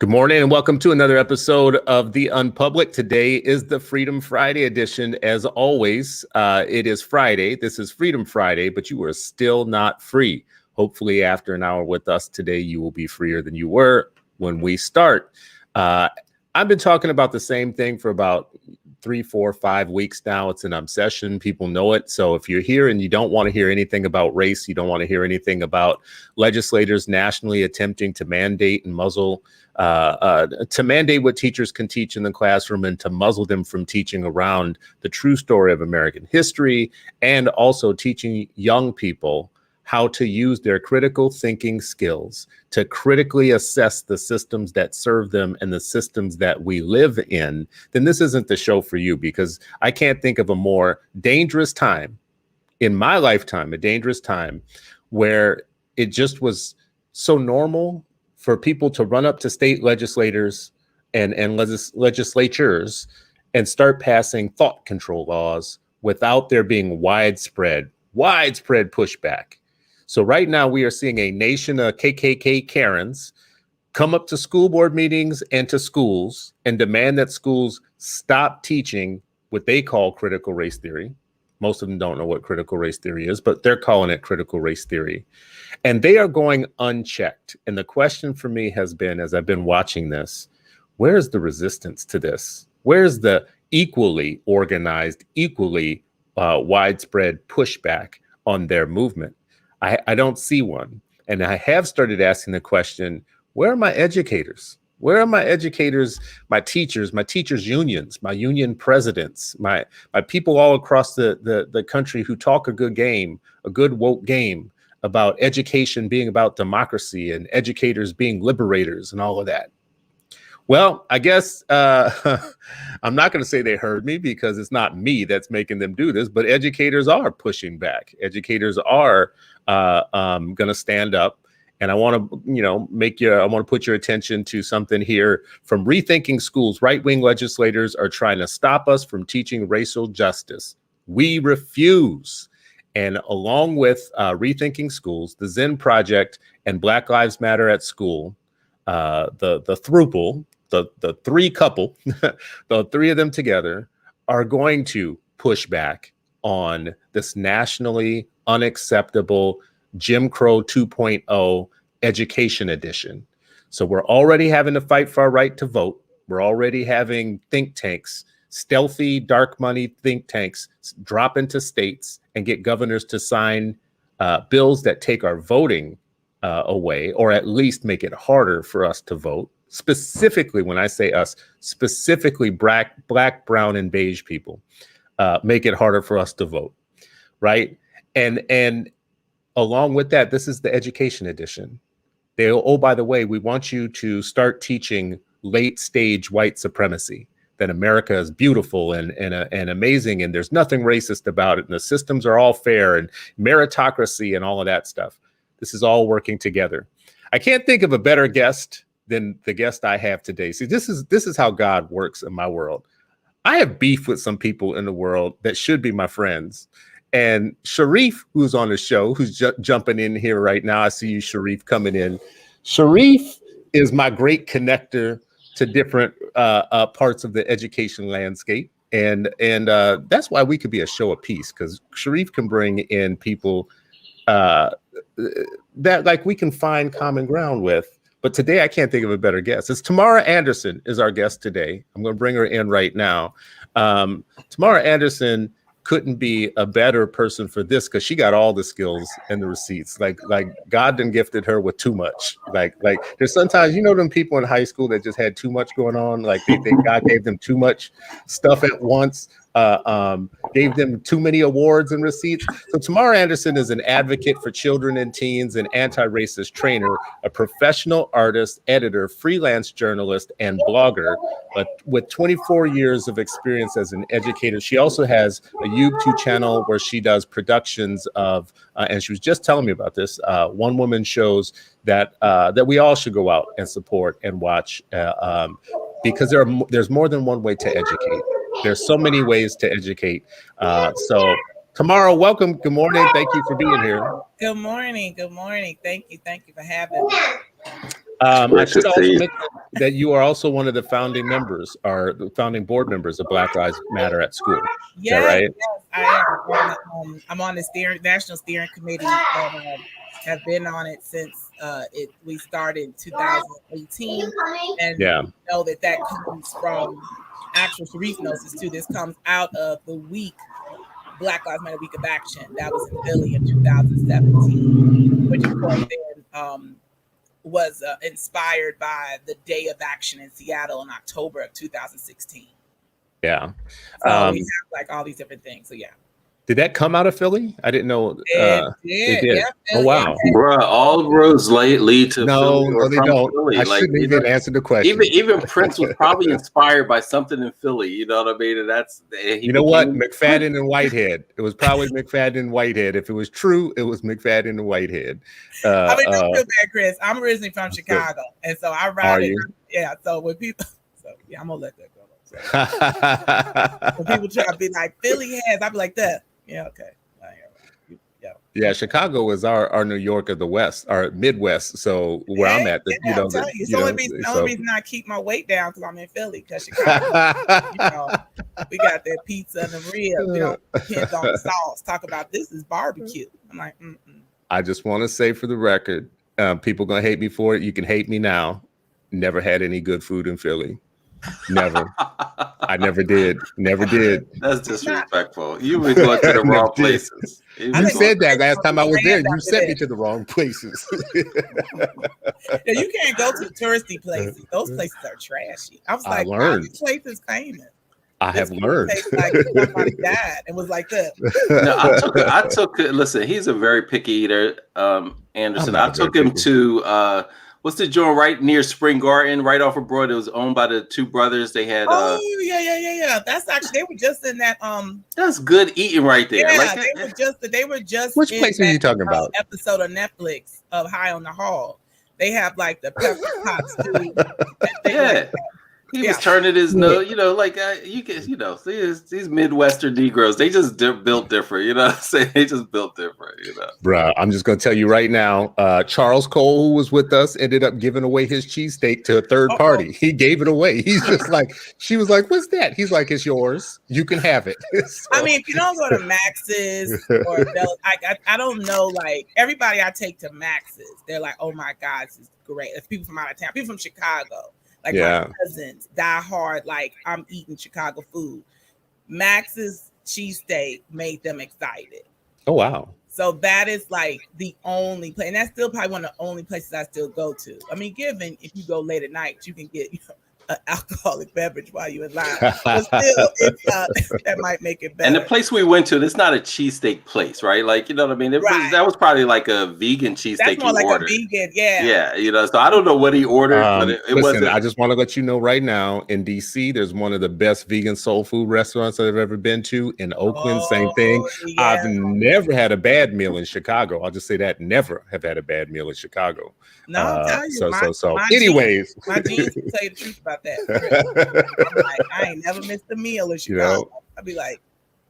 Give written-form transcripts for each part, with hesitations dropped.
Good morning and welcome to another episode of The Unpublic. Today is the Freedom Friday edition. As always, it is Friday. This is Freedom Friday, but you are still not free. Hopefully after an hour with us today, you will be freer than you were when we start. I've been talking about the same thing for about 3, 4, 5 weeks now. It's an obsession. People know it. So if you're here and you don't want to hear anything about race, you don't want to hear anything about legislators nationally attempting to mandate and muzzle, to mandate what teachers can teach in the classroom and to muzzle them from teaching around the true story of American history, and also teaching young people how to use their critical thinking skills to critically assess the systems that serve them and the systems that we live in, then this isn't the show for you, because I can't think of a more dangerous time in my lifetime, a dangerous time where it just was so normal for people to run up to state legislators and legislatures and start passing thought control laws without there being widespread pushback. So right now we are seeing a nation of KKK Karens come up to school board meetings and to schools and demand that schools stop teaching what they call critical race theory. Most of them don't know what critical race theory is, but they're calling it critical race theory. And they are going unchecked. And the question for me has been, as I've been watching this, where's the resistance to this? Where's the equally organized, equally widespread pushback on their movement? I don't see one. And I have started asking the question, where are my educators? Where are my educators, my teachers unions, my union presidents, my people all across the country who talk a good game, a good woke game about education being about democracy and educators being liberators and all of that? Well, I guess I'm not going to say they heard me, because it's not me that's making them do this, but educators are pushing back. Educators are going to stand up. And I want to, I want to put your attention to something here from Rethinking Schools. Right-wing legislators are trying to stop us from teaching racial justice. We refuse. And along with Rethinking Schools, the Zinn Project and Black Lives Matter at School, the throuple, the three couple, the three of them together are going to push back on this nationally unacceptable Jim Crow 2.0 education edition. So we're already having to fight for our right to vote. We're already having think tanks, stealthy dark money think tanks, drop into states and get governors to sign bills that take our voting away, or at least make it harder for us to vote. Specifically, when I say us, specifically black, brown, and beige people, make it harder for us to vote, right? And along with that, this is the education edition. Oh, by the way, we want you to start teaching late stage white supremacy, that America is beautiful and amazing, and there's nothing racist about it, and the systems are all fair, and meritocracy and all of that stuff. This is all working together. I can't think of a better guest than the guest I have today. See, this is how God works in my world. I have beef with some people in the world that should be my friends. And Sharif, who's on the show, who's jumping in here right now. I see you, Sharif, coming in. Sharif is my great connector to different parts of the education landscape. And that's why we could be a show of peace, because Sharif can bring in people that like we can find common ground with. But today I can't think of a better guest. It's Tamara Anderson is our guest today. I'm going to bring her in right now. Tamara Anderson couldn't be a better person for this, because she got all the skills and the receipts. Like God done gifted her with too much. Like there's sometimes, them people in high school that just had too much going on. Like God gave them too much stuff at once. Gave them too many awards and receipts. So Tamara Anderson is an advocate for children and teens, an anti-racist trainer, a professional artist, editor, freelance journalist, and blogger. But with 24 years of experience as an educator, she also has a YouTube channel where she does productions of, and she was just telling me about this, one-woman shows that we all should go out and support and watch, because there's more than one way to educate. There's so many ways to educate. So Tamara, welcome. Good morning. Thank you for being here. Good morning. Good morning. Thank you. Thank you for having me. I should also mention that you are also one of the founding members, or the founding board members of Black Lives Matter at school. Is that right? Yes, I am. I'm on the national steering committee and have been on it since we started in 2018. And Yeah. know that comes from actual Sharif knows this too. This comes out of the week, Black Lives Matter Week of Action, that was in Philly in 2017, which of course then was inspired by the Day of Action in Seattle in October of 2016. Yeah. So we have like all these different things. So yeah. Did that come out of Philly? I didn't know. It did. Yeah, oh wow, bruh! All roads lead to Philly or they from don't. Philly. I shouldn't even answer the question. Even Prince was probably inspired by something in Philly. You know what I mean? And you know what? McFadden and Whitehead. It was probably McFadden and Whitehead. If it was true, it was McFadden and Whitehead. I mean, don't feel bad, Chris. I'm originally from Chicago, and so I ride it. Yeah. So when people, I'm gonna let that go. So, when people try to be like Philly has, I be like that. Yeah. Okay. Yeah, Chicago is our New York of the West, our Midwest. So where I'm at, it's the only reason I keep my weight down because I'm in Philly. Because Chicago, we got that pizza and the ribs. We don't depend on the sauce. Talk about this is barbecue. I'm like, I just want to say for the record, people gonna hate me for it. You can hate me now. Never had any good food in Philly. Never. I never did. Never did. That's disrespectful. You were going to the wrong places. You said that last time I was there. You sent me to the wrong places. Yeah, you can't go to touristy places. Those places are trashy. I was like, why are these plaplaces famous? I have learned. Like somebody died and was like that. No, I took. Listen, he's a very picky eater, Anderson. I took him to what's the joint right near Spring Garden, right off of Broad? It was owned by the two brothers. They had. Yeah. That's actually they were just in that. That's good eating right there. Yeah, like they were just. Which place are you talking about? Episode of Netflix of High on the Hall. They have like the pepper pot stew. Yeah. He was turning his nose, you can, these Midwestern Negroes, they just built different, you know what I'm saying? They just built different, Bruh, I'm just going to tell you right now, Charles Cole, who was with us, ended up giving away his cheesesteak to a third party. He gave it away. He's just like, she was like, what's that? He's like, it's yours. You can have it. So. I mean, if you don't go to Max's or I don't know, like everybody I take to Max's, they're like, oh my God, this is great. It's people from out of town, people from Chicago. Like my cousins die hard, like I'm eating Chicago food. Max's cheesesteak made them excited. Oh, wow. So that is like the only place, and that's still probably one of the only places I still go to. I mean, given if you go late at night, you can get an alcoholic beverage while you're in line. But still, that might make it better. And the place we went to, it's not a cheesesteak place, right? Like, you know what I mean? That was probably like a vegan cheesesteak. That's more like ordered. A vegan, yeah. Yeah, so I don't know what he ordered, but it wasn't. I just want to let you know right now, in DC, there's one of the best vegan soul food restaurants I've ever been to. In Oakland, same thing. Yeah. I've never had a bad meal in Chicago. I'll just say that. Never have had a bad meal in Chicago. No, I'll tell you. So anyways. My genes can tell you the truth about that. I'm like, I ain't never missed a meal in Chicago. I'd be like.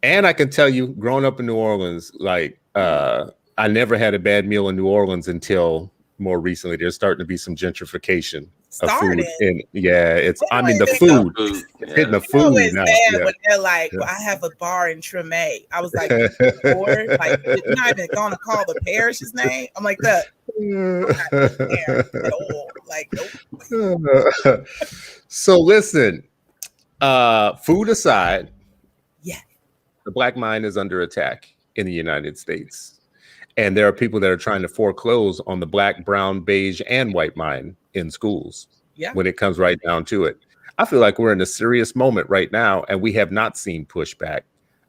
And I can tell you, growing up in New Orleans, like I never had a bad meal in New Orleans until more recently. There's starting to be some gentrification of food. And the food. It's hitting the food now. When they're like, well, I have a bar in Tremé. I was like, like you're not even gonna call the parish's name. I'm like that. Like, nope. So listen, food aside, the Black mind is under attack in the United States. And there are people that are trying to foreclose on the Black, brown, beige, and white mind in schools when it comes right down to it. I feel like we're in a serious moment right now, and we have not seen pushback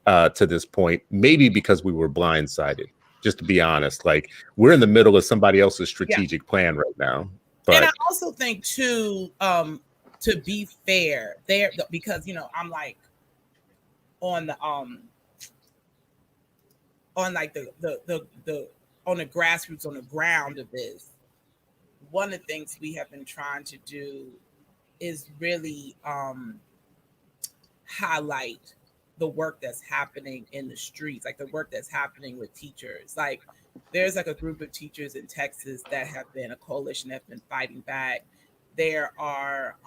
to this point, maybe because we were blindsided, just to be honest. Like, we're in the middle of somebody else's strategic plan right now. But, and I also think, too, to be fair, because, I'm like on the on like the on the grassroots, on the ground of this, one of the things we have been trying to do is really highlight the work that's happening in the streets, like the work that's happening with teachers. Like there's like a group of teachers in Texas that have been a coalition that's been fighting back. There are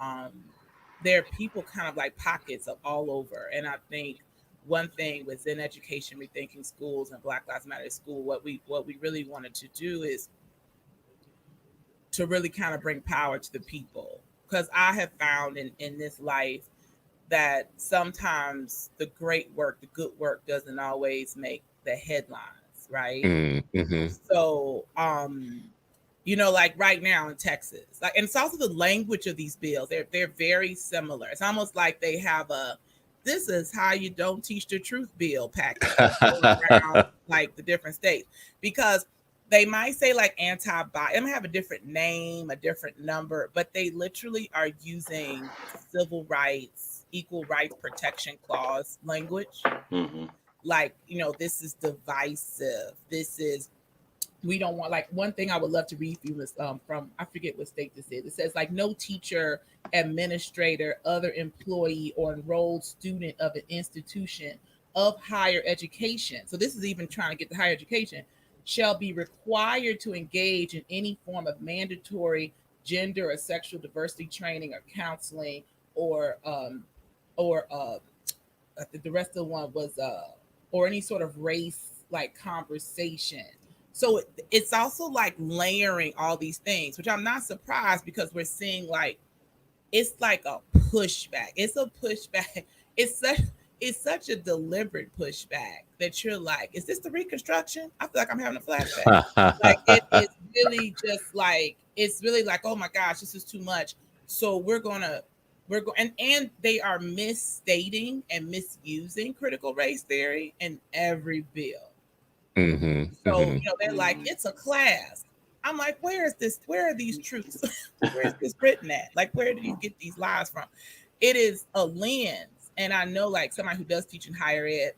people kind of like pockets of all over. And I think one thing with Zinn Education, Rethinking Schools, and Black Lives Matter School, what we really wanted to do is to really kind of bring power to the people. Because I have found in this life that sometimes the great work, the good work doesn't always make the headlines, right? Mm-hmm. So, like right now in Texas, like, and it's also the language of these bills. They're very similar. It's almost like they have this is how you don't teach the truth bill package around like the different states, because they might say like anti-bias. It might have a different name, a different number, but they literally are using civil rights, equal rights protection clause language. Mm-hmm. Like, this is divisive. This is, we don't want, like, one thing I would love to read for you was from, I forget what state this is. It says like no teacher, administrator, other employee, or enrolled student of an institution of higher education. So this is even trying to get to higher education, shall be required to engage in any form of mandatory gender or sexual diversity training or counseling, or the rest of the one was or any sort of race like conversation. So it's also like layering all these things, which I'm not surprised, because we're seeing like it's like a pushback. It's a pushback. It's such a deliberate pushback that you're like, is this the Reconstruction? I feel like I'm having a flashback. Like it's really just like, it's really like, oh my gosh, this is too much. So we're going and they are misstating and misusing critical race theory in every bill. Mm-hmm. So, they're like, it's a class. I'm like, where is this? Where are these truths? Where is this written at? Like, where did you get these lies from? It is a lens. And I know, like, somebody who does teach in higher ed,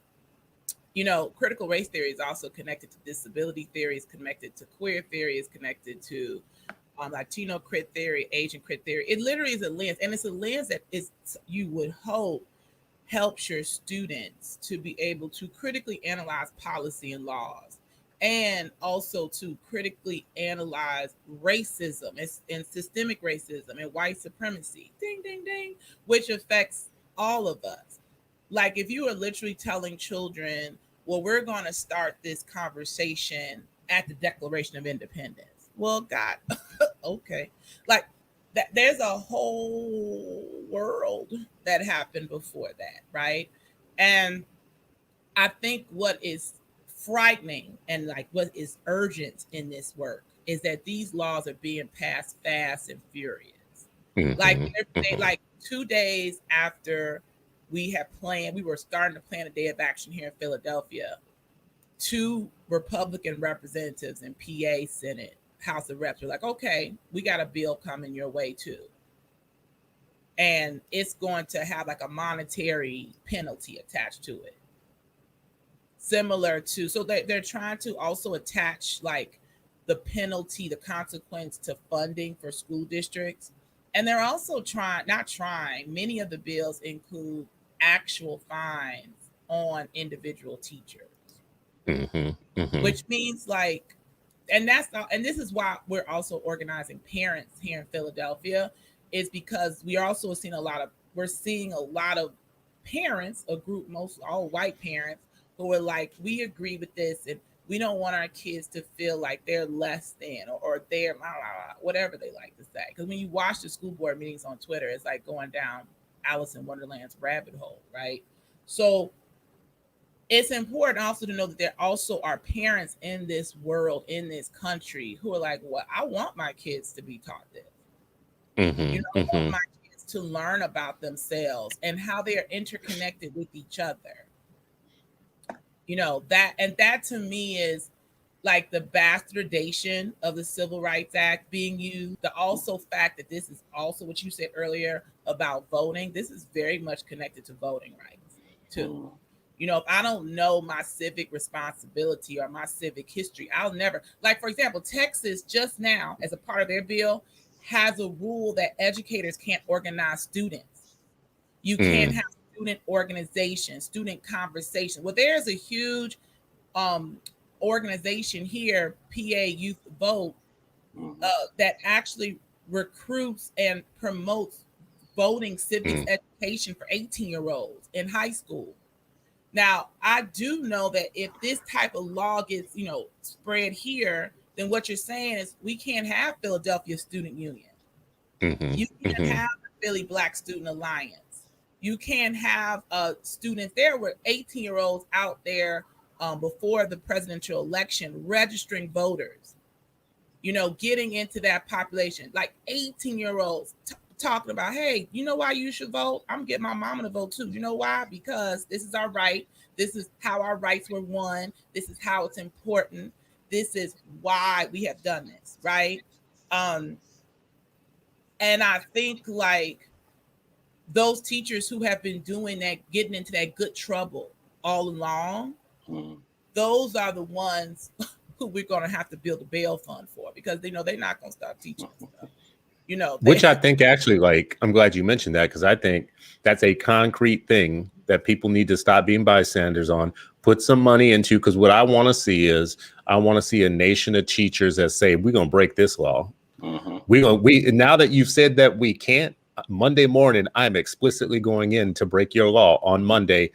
critical race theory is also connected to disability theory, is connected to queer theory, is connected to Latino crit theory, Asian crit theory. It literally is a lens. And it's a lens that is, you would hope, helps your students to be able to critically analyze policy and laws, and also to critically analyze racism and systemic racism and white supremacy, ding, ding, ding, which affects all of us. Like if you are literally telling children, well, we're going to start this conversation at the Declaration of Independence. Well, God, okay. Like, that there's a whole world that happened before that, right? And I think what is frightening and like what is urgent in this work is that these laws are being passed fast and furious. Mm-hmm. Like they like 2 days after we were starting to plan a day of action here in Philadelphia, 2 Republican representatives in PA Senate, House of Reps were like, okay, we got a bill coming your way too. And it's going to have like a monetary penalty attached to it. Similar to, so they're trying to also attach like the penalty, the consequence to funding for school districts. And they're also many of the bills include actual fines on individual teachers. Mm-hmm. Mm-hmm. Which means like, and this is why we're also organizing parents here in Philadelphia, is because we are also seeing a lot of parents, a group, most all white parents, who are like, we agree with this and we don't want our kids to feel like they're less than or they're whatever they like to say. Because when you watch the school board meetings on Twitter, it's like going down Alice in Wonderland's rabbit hole, right? So it's important also to know that there also are parents in this world, in this country, who are like, well, I want my kids to be taught this. Mm-hmm. I want my kids to learn about themselves and how they are interconnected with each other. That to me is like the bastardization of the Civil Rights Act being used. The also fact that this is also what you said earlier about voting. This is very much connected to voting rights too. If I don't know my civic responsibility or my civic history, I'll never, like, for example, Texas just now, as a part of their bill, has a rule that educators can't organize students. You can't have student organization, student conversation. Well, there's a huge organization here, PA Youth Vote, that actually recruits and promotes voting civics education for 18-year-olds in high school. Now, I do know that if this type of law gets, spread here, then what you're saying is we can't have Philadelphia Student Union. You can't have the Philly Black Student Alliance. You can't have students. There were 18-year-olds out there before the presidential election registering voters, getting into that population, like 18-year-olds talking about, hey, you know why you should vote? I'm getting my mama to vote too. You know why? Because this is our right. This is how our rights were won. This is how it's important. This is why we have done this, right? And I think like those teachers who have been doing that, getting into that good trouble all along, those are the ones who we're going to have to build a bail fund for, because they're not going to stop teaching us stuff. Which I think actually, like, I'm glad you mentioned that, because I think that's a concrete thing that people need to stop being bystanders on, put some money into, because what I want to see is a nation of teachers that say, we're going to break this law. Now that you've said that we can't, Monday morning, I'm explicitly going in to break your law on Monday.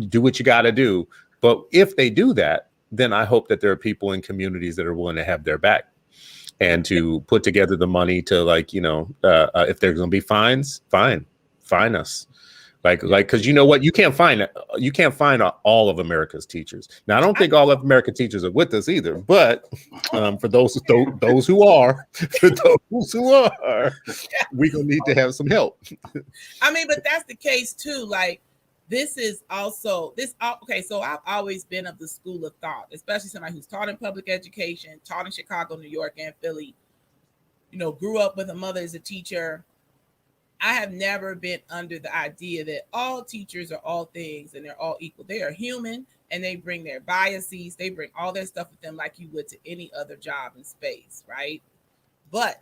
Do what you got to do. But if they do that, then I hope that there are people in communities that are willing to have their back and to put together the money to, like, if there's going to be fines, fine us. Because you know what, you can't find all of America's teachers. Now, I don't think all of American teachers are with us either, but for those who are, we're gonna need to have some help. I mean, but that's the case too. Like, this is also okay. So I've always been of the school of thought, especially somebody who's taught in public education, taught in Chicago, New York, and Philly. Grew up with a mother as a teacher. I have never been under the idea that all teachers are all things and they're all equal. They are human and they bring their biases. They bring all their stuff with them like you would to any other job in space, right? But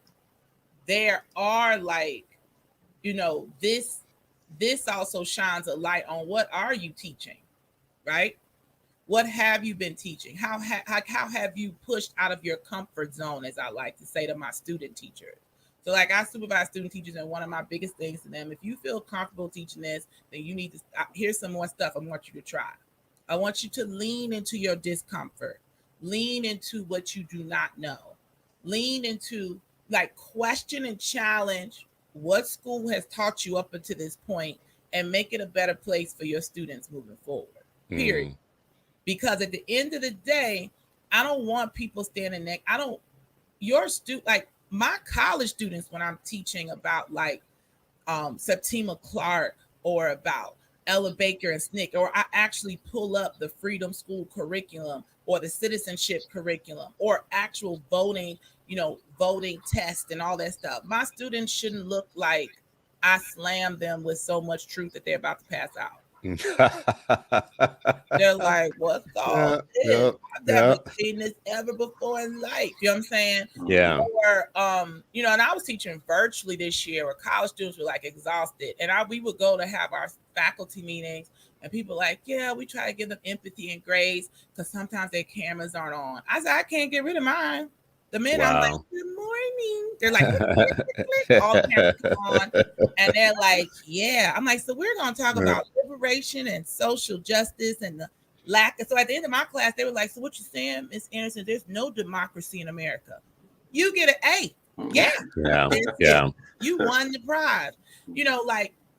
there are this also shines a light on what are you teaching, right? What have you been teaching? How have you pushed out of your comfort zone, as I like to say to my student teachers? So like, I supervise student teachers, and one of my biggest things to them, if you feel comfortable teaching this, then you need to, here's some more stuff I want you to try. I want you to lean into your discomfort, lean into what you do not know, lean into, like, question and challenge what school has taught you up until this point and make it a better place for your students moving forward, period. Because at the end of the day, I don't want people standing there. My college students, when I'm teaching about Septima Clark or about Ella Baker and SNCC, or I actually pull up the Freedom School curriculum or the citizenship curriculum or actual voting, voting test and all that stuff. My students shouldn't look like I slammed them with so much truth that they're about to pass out. They're like, what's all this? I've never seen this ever before in life. You know what I'm saying? Yeah. Or and I was teaching virtually this year where college students were like exhausted. And we would go to have our faculty meetings and people like, yeah, we try to give them empathy and grace because sometimes their cameras aren't on. I said, I can't get rid of mine. The minute I'm like, good morning, they're like, all the cameras on. And they're like, yeah. I'm like, so we're going to talk about liberation and social justice and the lack of. So at the end of my class, they were like, so what you saying, Miss Anderson, there's no democracy in America. You get an A. Yeah. You won the prize.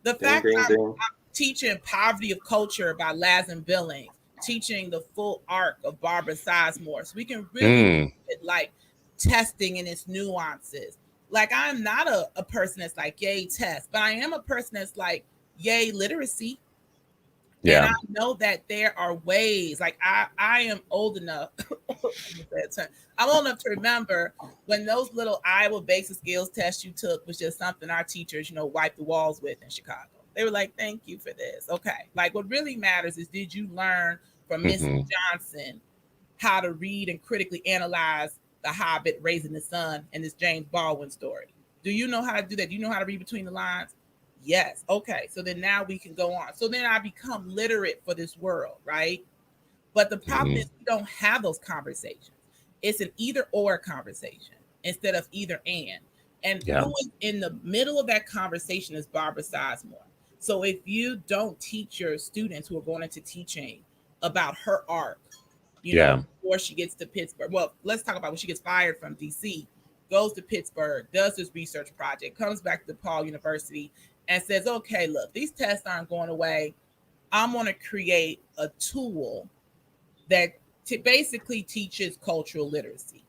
The fact I'm teaching Poverty of Culture by Lazan Billings, teaching the full arc of Barbara Sizemore. So we can really testing in its nuances. Like, I'm not a person that's like, yay, test, but I am a person that's like, yay, literacy. Yeah. And I know that there are ways, like I am old enough, I'm old enough to remember when those little Iowa basic skills tests you took was just something our teachers, wiped the walls with in Chicago. They were like, thank you for this. Okay. Like, what really matters is, did you learn from Miss Johnson how to read and critically analyze The Hobbit, Raising the Sun, and this James Baldwin story? Do you know how to do that? Do you know how to read between the lines? Yes. Okay. So then now we can go on. So then I become literate for this world, right? But the problem is we don't have those conversations. It's an either or conversation instead of either and. And who is in the middle of that conversation is Barbara Sizemore. So if you don't teach your students who are going into teaching about her arc, you know, before she gets to Pittsburgh. Well, let's talk about when she gets fired from DC, goes to Pittsburgh, does this research project, comes back to DePaul University and says, okay, look, these tests aren't going away. I'm going to create a tool that basically teaches cultural literacy.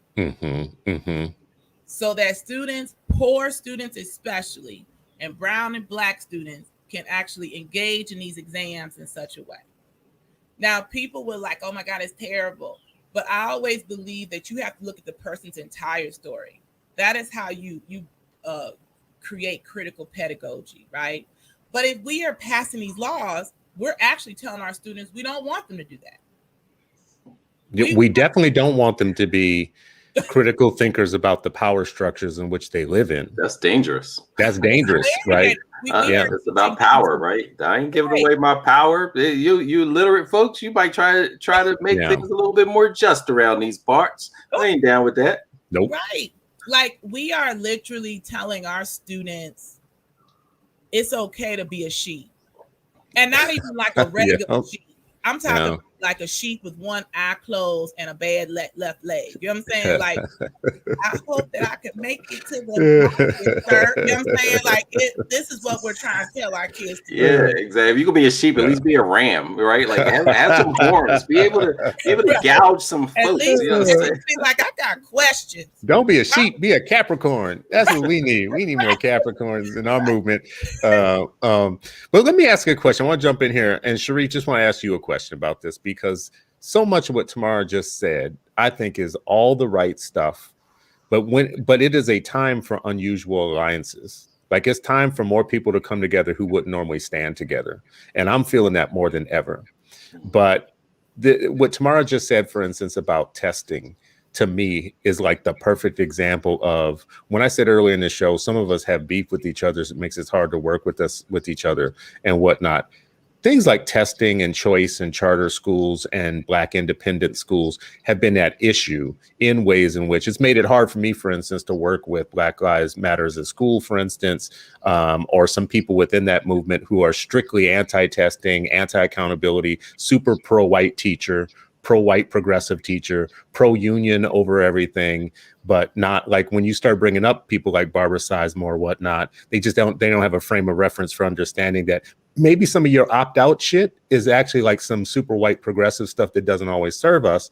So that students, poor students especially, and brown and black students can actually engage in these exams in such a way. Now, people were like, oh my God, it's terrible. But I always believe that you have to look at the person's entire story. That is how you create critical pedagogy, right? But if we are passing these laws, we're actually telling our students we don't want them to do that. We definitely don't want them to be critical thinkers about the power structures in which they live in. That's dangerous. That's dangerous, right? It's about power, right? I ain't giving away my power. You literate folks, you might try to make things a little bit more just around these parts. I ain't down with that. Nope. Right. Like we are literally telling our students it's okay to be a sheep. And not even like a regular sheep. I'm talking about like a sheep with one eye closed and a bad left leg. You know what I'm saying? Like, I hope that I can make it to the market, sir. You know what I'm saying? Like, this is what we're trying to tell our kids to do. Yeah, exactly. If you could be a sheep, at least be a ram, right? Like, have some horns. Be able to gouge some folks. At least, you know what I'm saying? like, I got questions. Don't be a sheep, be a Capricorn. That's what we need. We need more Capricorns in our movement. But let me ask you a question. I want to jump in here. And Sharif, just want to ask you a question about this, because so much of what Tamara just said, I think, is all the right stuff. But it is a time for unusual alliances. Like, it's time for more people to come together who wouldn't normally stand together. And I'm feeling that more than ever. But what Tamara just said, for instance, about testing, to me, is like the perfect example of when I said earlier in the show, some of us have beef with each other. It makes it hard to work with each other and whatnot. Things like testing and choice and charter schools and Black independent schools have been at issue in ways in which it's made it hard for me, for instance, to work with Black Lives Matters at school, for instance, or some people within that movement who are strictly anti-testing, anti-accountability, super pro-white teacher, pro-white progressive teacher, pro-union over everything, but not like when you start bringing up people like Barbara Sizemore or whatnot, they don't have a frame of reference for understanding that maybe some of your opt-out shit is actually like some super white progressive stuff that doesn't always serve us.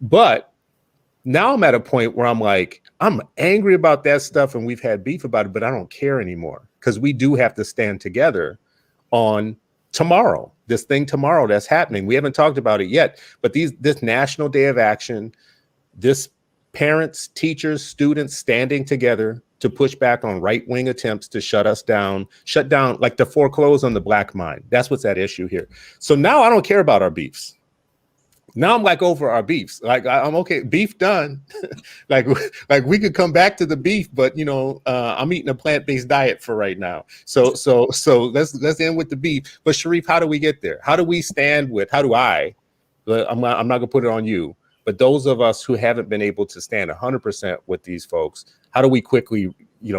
But now I'm at a point where I'm like, I'm angry about that stuff and we've had beef about it, but I don't care anymore, because we do have to stand together on tomorrow, this thing tomorrow that's happening. We haven't talked about it yet, but this National Day of Action, this parents, teachers, students standing together to push back on right-wing attempts to shut down, like to foreclose on the Black mind. That's what's at issue here. So now I don't care about our beefs. Now I'm like over our beefs. Like I'm okay, beef done. like we could come back to the beef, but I'm eating a plant-based diet for right now. So let's end with the beef. But Sharif, how do we get there? How do we stand with? How do I? I'm not gonna put it on you, but those of us who haven't been able to stand 100% with these folks, how do we quickly,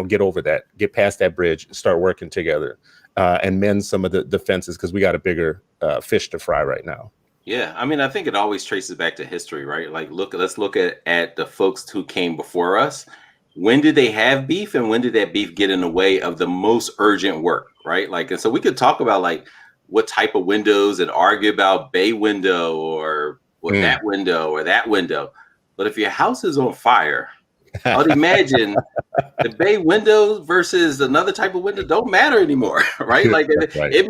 get over that, get past that bridge, start working together, and mend some of the fences, because we got a bigger fish to fry right now. Yeah, I mean, I think it always traces back to history, right? Like, let's look at the folks who came before us. When did they have beef, and when did that beef get in the way of the most urgent work, right? Like, and so we could talk about like what type of windows and argue about bay window or that window or that window. But if your house is on fire, I would imagine the bay windows versus another type of window don't matter anymore, right? Like right. It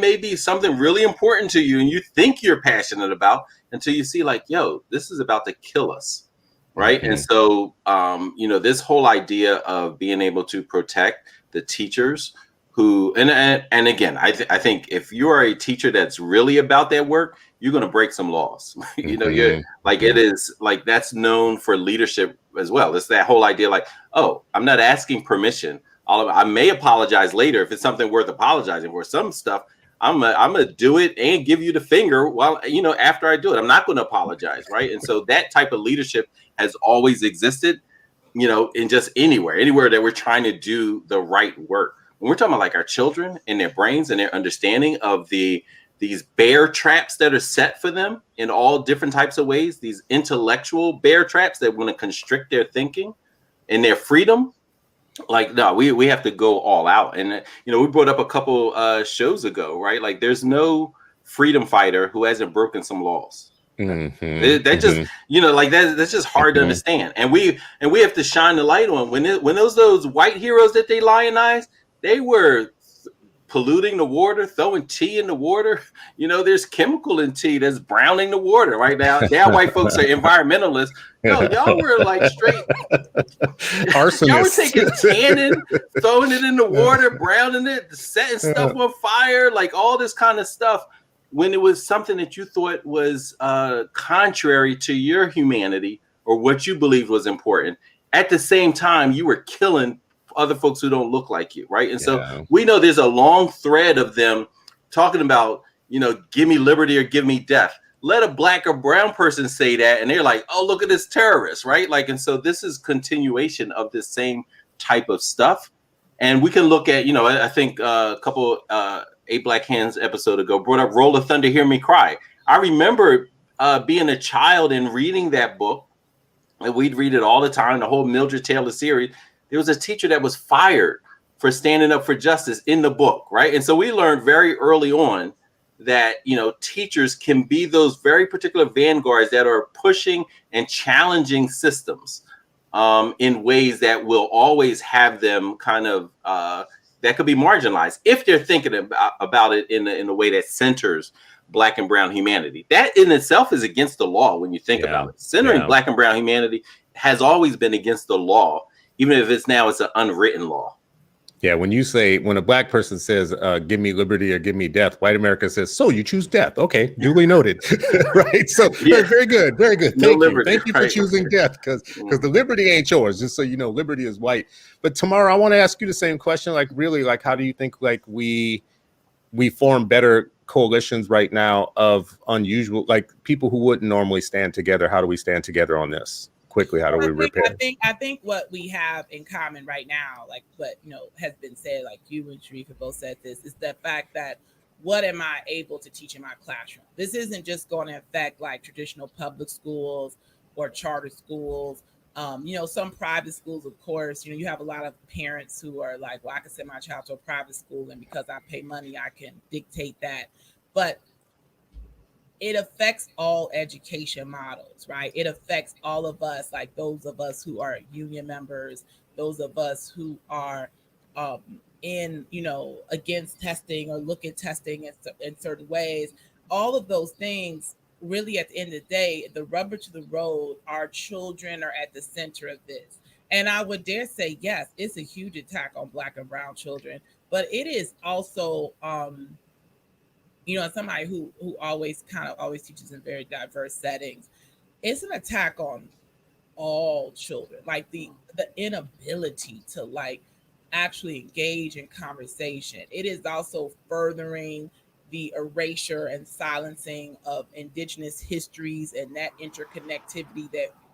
may be something really important to you and you think you're passionate about until you see like, yo, this is about to kill us, right? Mm-hmm. And so, this whole idea of being able to protect the teachers who, and again, I think if you are a teacher that's really about that work, you're going to break some laws. You're like, it is like, that's known for leadership as well. It's that whole idea like, oh, I'm not asking permission. I may apologize later if it's something worth apologizing for. Some stuff I'm gonna do it and give you the finger while, after I do it. I'm not going to apologize, right? And so that type of leadership has always existed, in just anywhere that we're trying to do the right work. When we're talking about like our children and their brains and their understanding of these bear traps that are set for them in all different types of ways, these intellectual bear traps that want to constrict their thinking and their freedom. Like, no, we have to go all out. And we brought up a couple shows ago, right? Like, there's no freedom fighter who hasn't broken some laws. Just like that's just hard to understand. And we have to shine the light on when those white heroes that they lionize, they were polluting the water, throwing tea in the water. There's chemical in tea that's browning the water right now. Now white folks are environmentalists. No, y'all were like straight arsonists. Y'all were taking tannin, throwing it in the water, browning it, setting stuff on fire, like all this kind of stuff, when it was something that you thought was contrary to your humanity or what you believed was important. At the same time, you were killing other folks who don't look like you, right? And so we know there's a long thread of them talking about, give me liberty or give me death. Let a black or brown person say that, and they're like, oh, look at this terrorist, right? Like, and so this is continuation of this same type of stuff. And we can look at, I think a couple Eight Black Hands episode ago brought up Roll of Thunder, Hear Me Cry. I remember being a child and reading that book, and we'd read it all the time, the whole Mildred Taylor series. There was a teacher that was fired for standing up for justice in the book, right? And so we learned very early on that, teachers can be those very particular vanguards that are pushing and challenging systems in ways that will always have them kind of, that could be marginalized if they're thinking about it in a way that centers Black and brown humanity. That in itself is against the law when you think about it. Centering Black and brown humanity has always been against the law, even if it's an unwritten law. Yeah, when a black person says, give me liberty or give me death, white America says, so you choose death. Okay, duly noted. Right? So very good, very good. Thank you for choosing death, because the liberty ain't yours, just so you know, liberty is white. But Tamara, I want to ask you the same question, like really, like how do you think like we form better coalitions right now of unusual, like people who wouldn't normally stand together? How do we stand together on this? Quickly, how do we repair? I think what we have in common right now, like what has been said, like you and Sharif have both said this, is the fact that what am I able to teach in my classroom? This isn't just going to affect like traditional public schools or charter schools. Some private schools, of course, you have a lot of parents who are like, well, I can send my child to a private school, and because I pay money, I can dictate that. But it affects all education models, right? It affects all of us, like those of us who are union members, those of us who are against testing or look at testing in certain ways. All of those things, really, at the end of the day, the rubber to the road, our children are at the center of this. And I would dare say, yes, it's a huge attack on Black and brown children, but it is also, somebody who always teaches in very diverse settings, it's an attack on all children, like the inability to like actually engage in conversation. It is also furthering the erasure and silencing of indigenous histories and that interconnectivity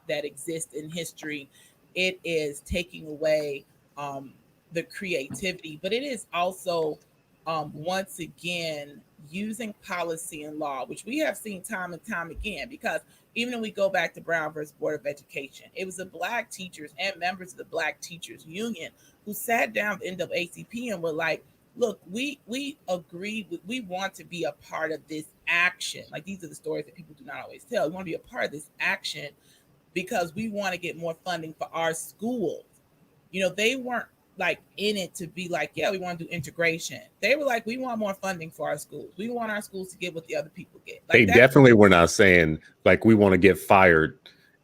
that exists in history. It is taking away the creativity, but it is also once again using policy and law, which we have seen time and time again, because even when we go back to Brown versus Board of Education, it was the Black teachers and members of the Black Teachers Union who sat down with NAACP and were like, look, we agree, we want to be a part of this action. Like, these are the stories that people do not always tell. We want to be a part of this action because we want to get more funding for our schools. They weren't like in it to be like, yeah, we want to do integration. They were like, we want more funding for our schools. We want our schools to get what the other people get. Like, they definitely were not saying like we want to get fired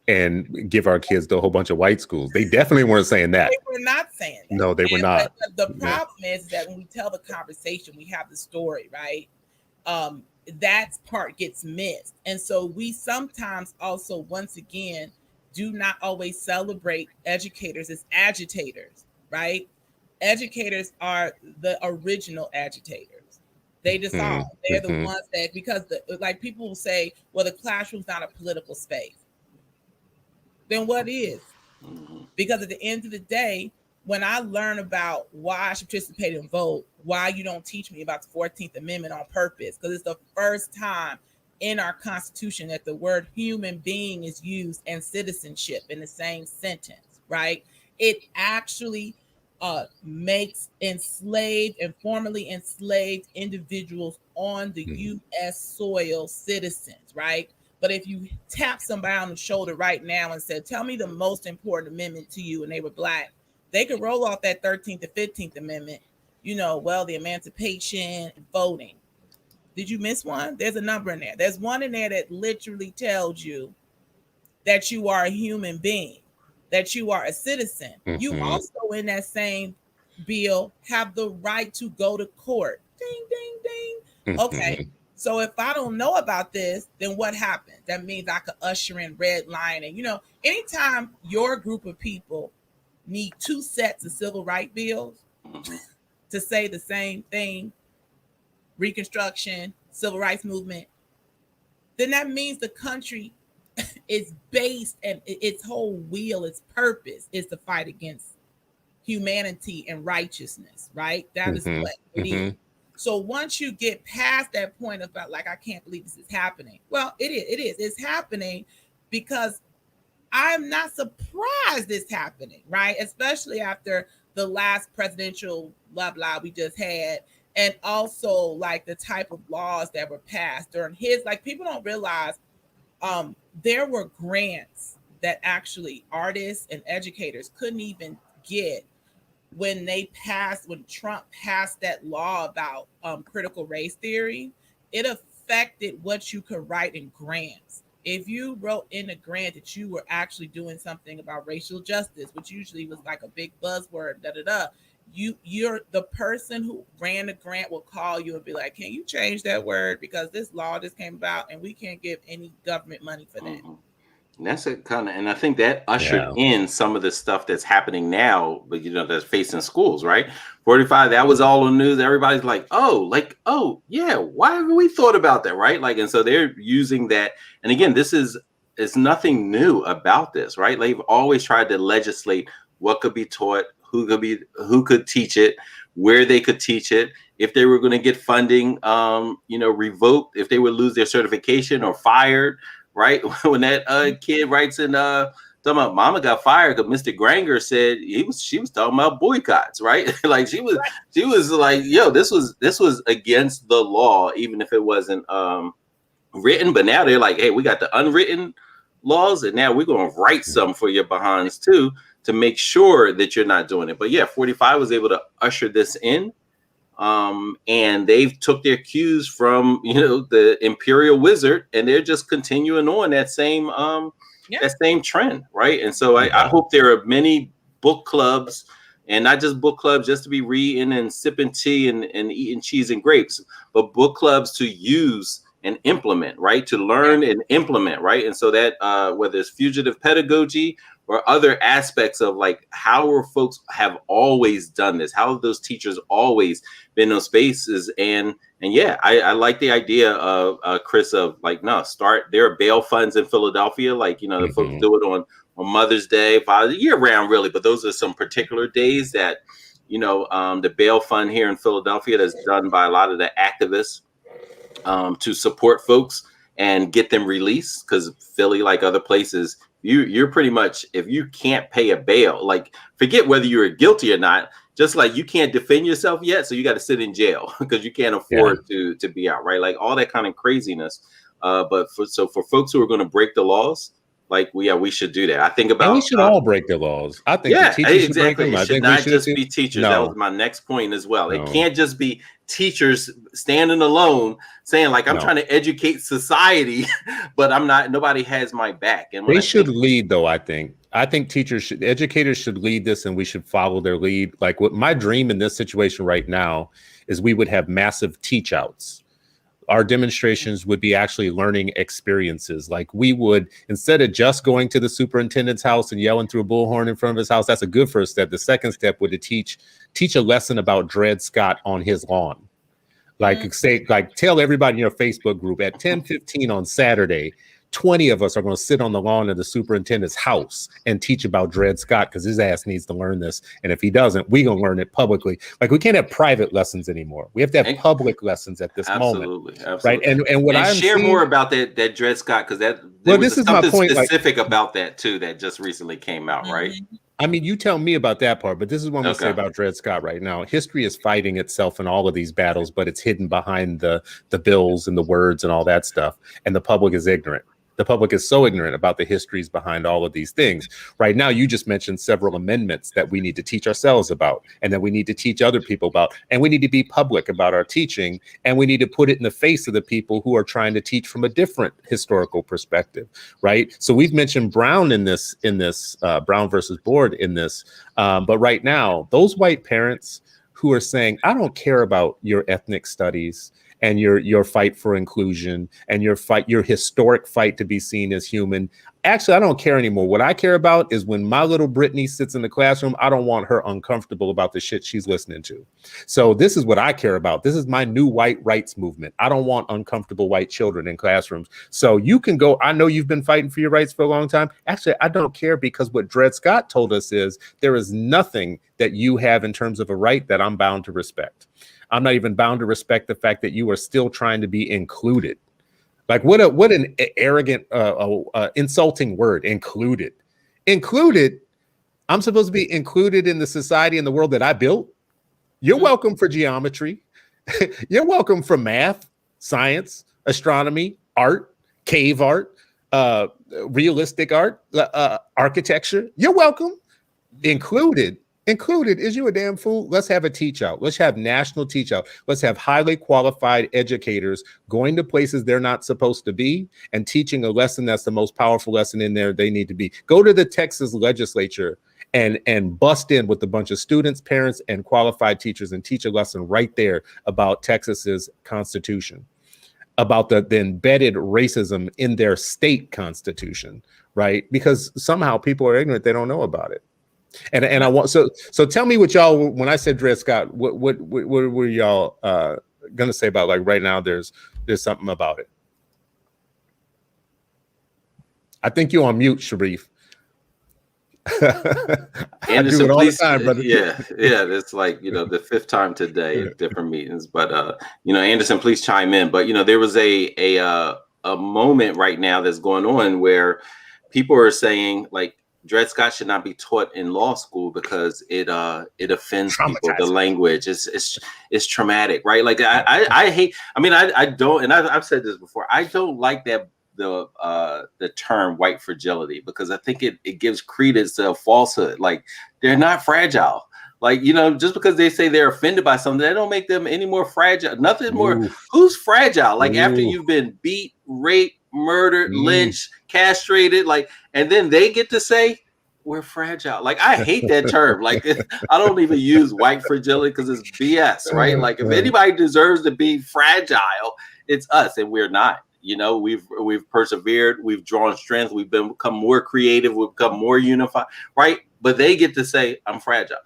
and give our kids to a whole bunch of white schools. They definitely weren't saying that. They were not saying that. No, they were not. But the problem is that when we tell the conversation, we have the story, right? That part gets missed. And so we sometimes also, once again, do not always celebrate educators as agitators, right? educators are the original agitators. They decide. They're the ones that, because like people will say, well, the classroom's not a political space. Then what is? Because at the end of the day, when I learn about why I should participate and vote, why you don't teach me about the 14th Amendment on purpose, because it's the first time in our Constitution that the word human being is used and citizenship in the same sentence, right? It actually makes enslaved and formerly enslaved individuals on the U.S. soil citizens, right? But if you tap somebody on the shoulder right now and said, tell me the most important amendment to you, and they were Black, they could roll off that 13th and 15th Amendment, well, the emancipation and voting. Did you miss one? There's a number in there. There's one in there that literally tells you that you are a human being, that you are a citizen. You also, in that same bill, have the right to go to court. Ding, ding, ding. Okay. So if I don't know about this, then what happens? That means I could usher in redlining. Anytime your group of people need two sets of civil rights bills to say the same thing, Reconstruction, Civil Rights Movement, then that means the country is based, and its whole wheel, its purpose is to fight against humanity and righteousness, right? That is what it is. So once you get past that point about, like, I can't believe this is happening. Well, it is. It's happening because I'm not surprised it's happening, right? Especially after the last presidential blah, blah we just had. And also, like, the type of laws that were passed during his, like, people don't realize there were grants that actually artists and educators couldn't even get when Trump passed that law about critical race theory. It affected what you could write in grants. If you wrote in a grant that you were actually doing something about racial justice, which usually was like a big buzzword, you're the person who ran the grant will call you and be like, can you change that word, because this law just came about and we can't give any government money for that. And that's and I think that ushered in some of the stuff that's happening now, but that's facing schools, right? 45, that was all on the news. Everybody's like, oh yeah, why haven't we thought about that, right? Like, and so they're using that. And again, it's nothing new about this, right? They've always tried to legislate what could be taught, who could teach it, where they could teach it, if they were going to get funding, revoked, if they would lose their certification or fired. Right, when that kid writes in talking about mama got fired because Mr. Granger said she was talking about boycotts, right? Like she was like, yo, this was against the law, even if it wasn't written. But now they're like, hey, we got the unwritten laws, and now we're gonna write some for your behinds too to make sure that you're not doing it. But yeah, 45 was able to usher this in. And they've took their cues from the imperial wizard, and they're just continuing on that same that same trend, right? And so I hope there are many book clubs, and not just book clubs just to be reading and sipping tea and eating cheese and grapes, but book clubs to use and implement, right? To learn and implement, right? And so that whether it's fugitive pedagogy or other aspects of like how folks have always done this, how have those teachers always been in those spaces, and yeah, I like the idea of Chris of like, no, there are bail funds in Philadelphia, like the folks do it on Mother's Day, year round really, but those are some particular days that the bail fund here in Philadelphia that's done by a lot of the activists to support folks and get them released, because Philly, like other places, you're pretty much, if you can't pay a bail, like forget whether you're guilty or not, just like you can't defend yourself yet, so you got to sit in jail because you can't afford to be out, right? Like all that kind of craziness. But for folks who are going to break the laws, like we should do that. I think about, and we should all break the laws. I think the teachers should break them. It should not just be teachers. That was my next point as well. It can't just be teachers standing alone saying like, I'm trying to educate society, but nobody has my back. And they should lead though. I think educators should lead this, and we should follow their lead. Like what my dream in this situation right now is we would have massive teach outs. Our demonstrations would be actually learning experiences. Like we would, instead of just going to the superintendent's house and yelling through a bullhorn in front of his house, that's a good first step. The second step would to teach a lesson about Dred Scott on his lawn. Like say, like tell everybody in your Facebook group at 10:15 on Saturday, 20 of us are going to sit on the lawn of the superintendent's house and teach about Dred Scott because his ass needs to learn this. And if he doesn't, we're going to learn it publicly. Like we can't have private lessons anymore. We have to have public lessons at this moment. Absolutely. Right. And what I'm share seeing, more about that Dred Scott, because there was something specific about that too that just recently came out, right? I mean, you tell me about that part, but this is what I'm going to say about Dred Scott right now. History is fighting itself in all of these battles, but it's hidden behind the bills and the words and all that stuff. And the public is ignorant. The public is so ignorant about the histories behind all of these things. Right now, you just mentioned several amendments that we need to teach ourselves about and that we need to teach other people about. And we need to be public about our teaching. And we need to put it in the face of the people who are trying to teach from a different historical perspective. Right. So we've mentioned Brown in this Brown versus Board in this. But right now, those white parents who are saying, I don't care about your ethnic studies and your fight for inclusion and your historic fight to be seen as human. Actually, I don't care anymore. What I care about is when my little Brittany sits in the classroom, I don't want her uncomfortable about the shit she's listening to. So this is what I care about. This is my new white rights movement. I don't want uncomfortable white children in classrooms. So you can go, I know you've been fighting for your rights for a long time. Actually, I don't care, because what Dred Scott told us is there is nothing that you have in terms of a right that I'm bound to respect. I'm not even bound to respect the fact that you are still trying to be included. Like what an arrogant, insulting word, included. Included. I'm supposed to be included in the society and the world that I built. You're welcome for geometry. You're welcome for math, science, astronomy, art, cave art, realistic art, architecture. You're welcome. Included. Is you a damn fool? Let's have a teach out. Let's have national teach out. Let's have highly qualified educators going to places they're not supposed to be and teaching a lesson that's the most powerful lesson in there they need to be. Go to the Texas legislature and bust in with a bunch of students, parents, and qualified teachers and teach a lesson right there about Texas's constitution, about the embedded racism in their state constitution, right? Because somehow people are ignorant. They don't know about it. And I want so tell me what y'all, when I said Dred Scott, what were y'all gonna say about, like, right now there's something about it. I think you're on mute, Sharif. Anderson, please, time, brother. Yeah, it's like, the fifth time today at different meetings. But Anderson, please chime in. But there was a moment right now that's going on where people are saying, like, Dred Scott should not be taught in law school because it offends people. The language is traumatic, right? Like I hate. I mean, I don't, and I've said this before. I don't like that the term white fragility, because I think it gives credence to a falsehood. Like, they're not fragile. Like, just because they say they're offended by something, that don't make them any more fragile. Nothing more. Who's fragile? Like, after you've been beat, raped, murdered, lynched, castrated, like, and then they get to say we're fragile. Like, I hate that term. Like, I don't even use white fragility because it's BS, right? Like, if anybody deserves to be fragile, it's us, and we're not. We've persevered, we've drawn strength, we've become more creative, we've become more unified, right? But they get to say, I'm fragile.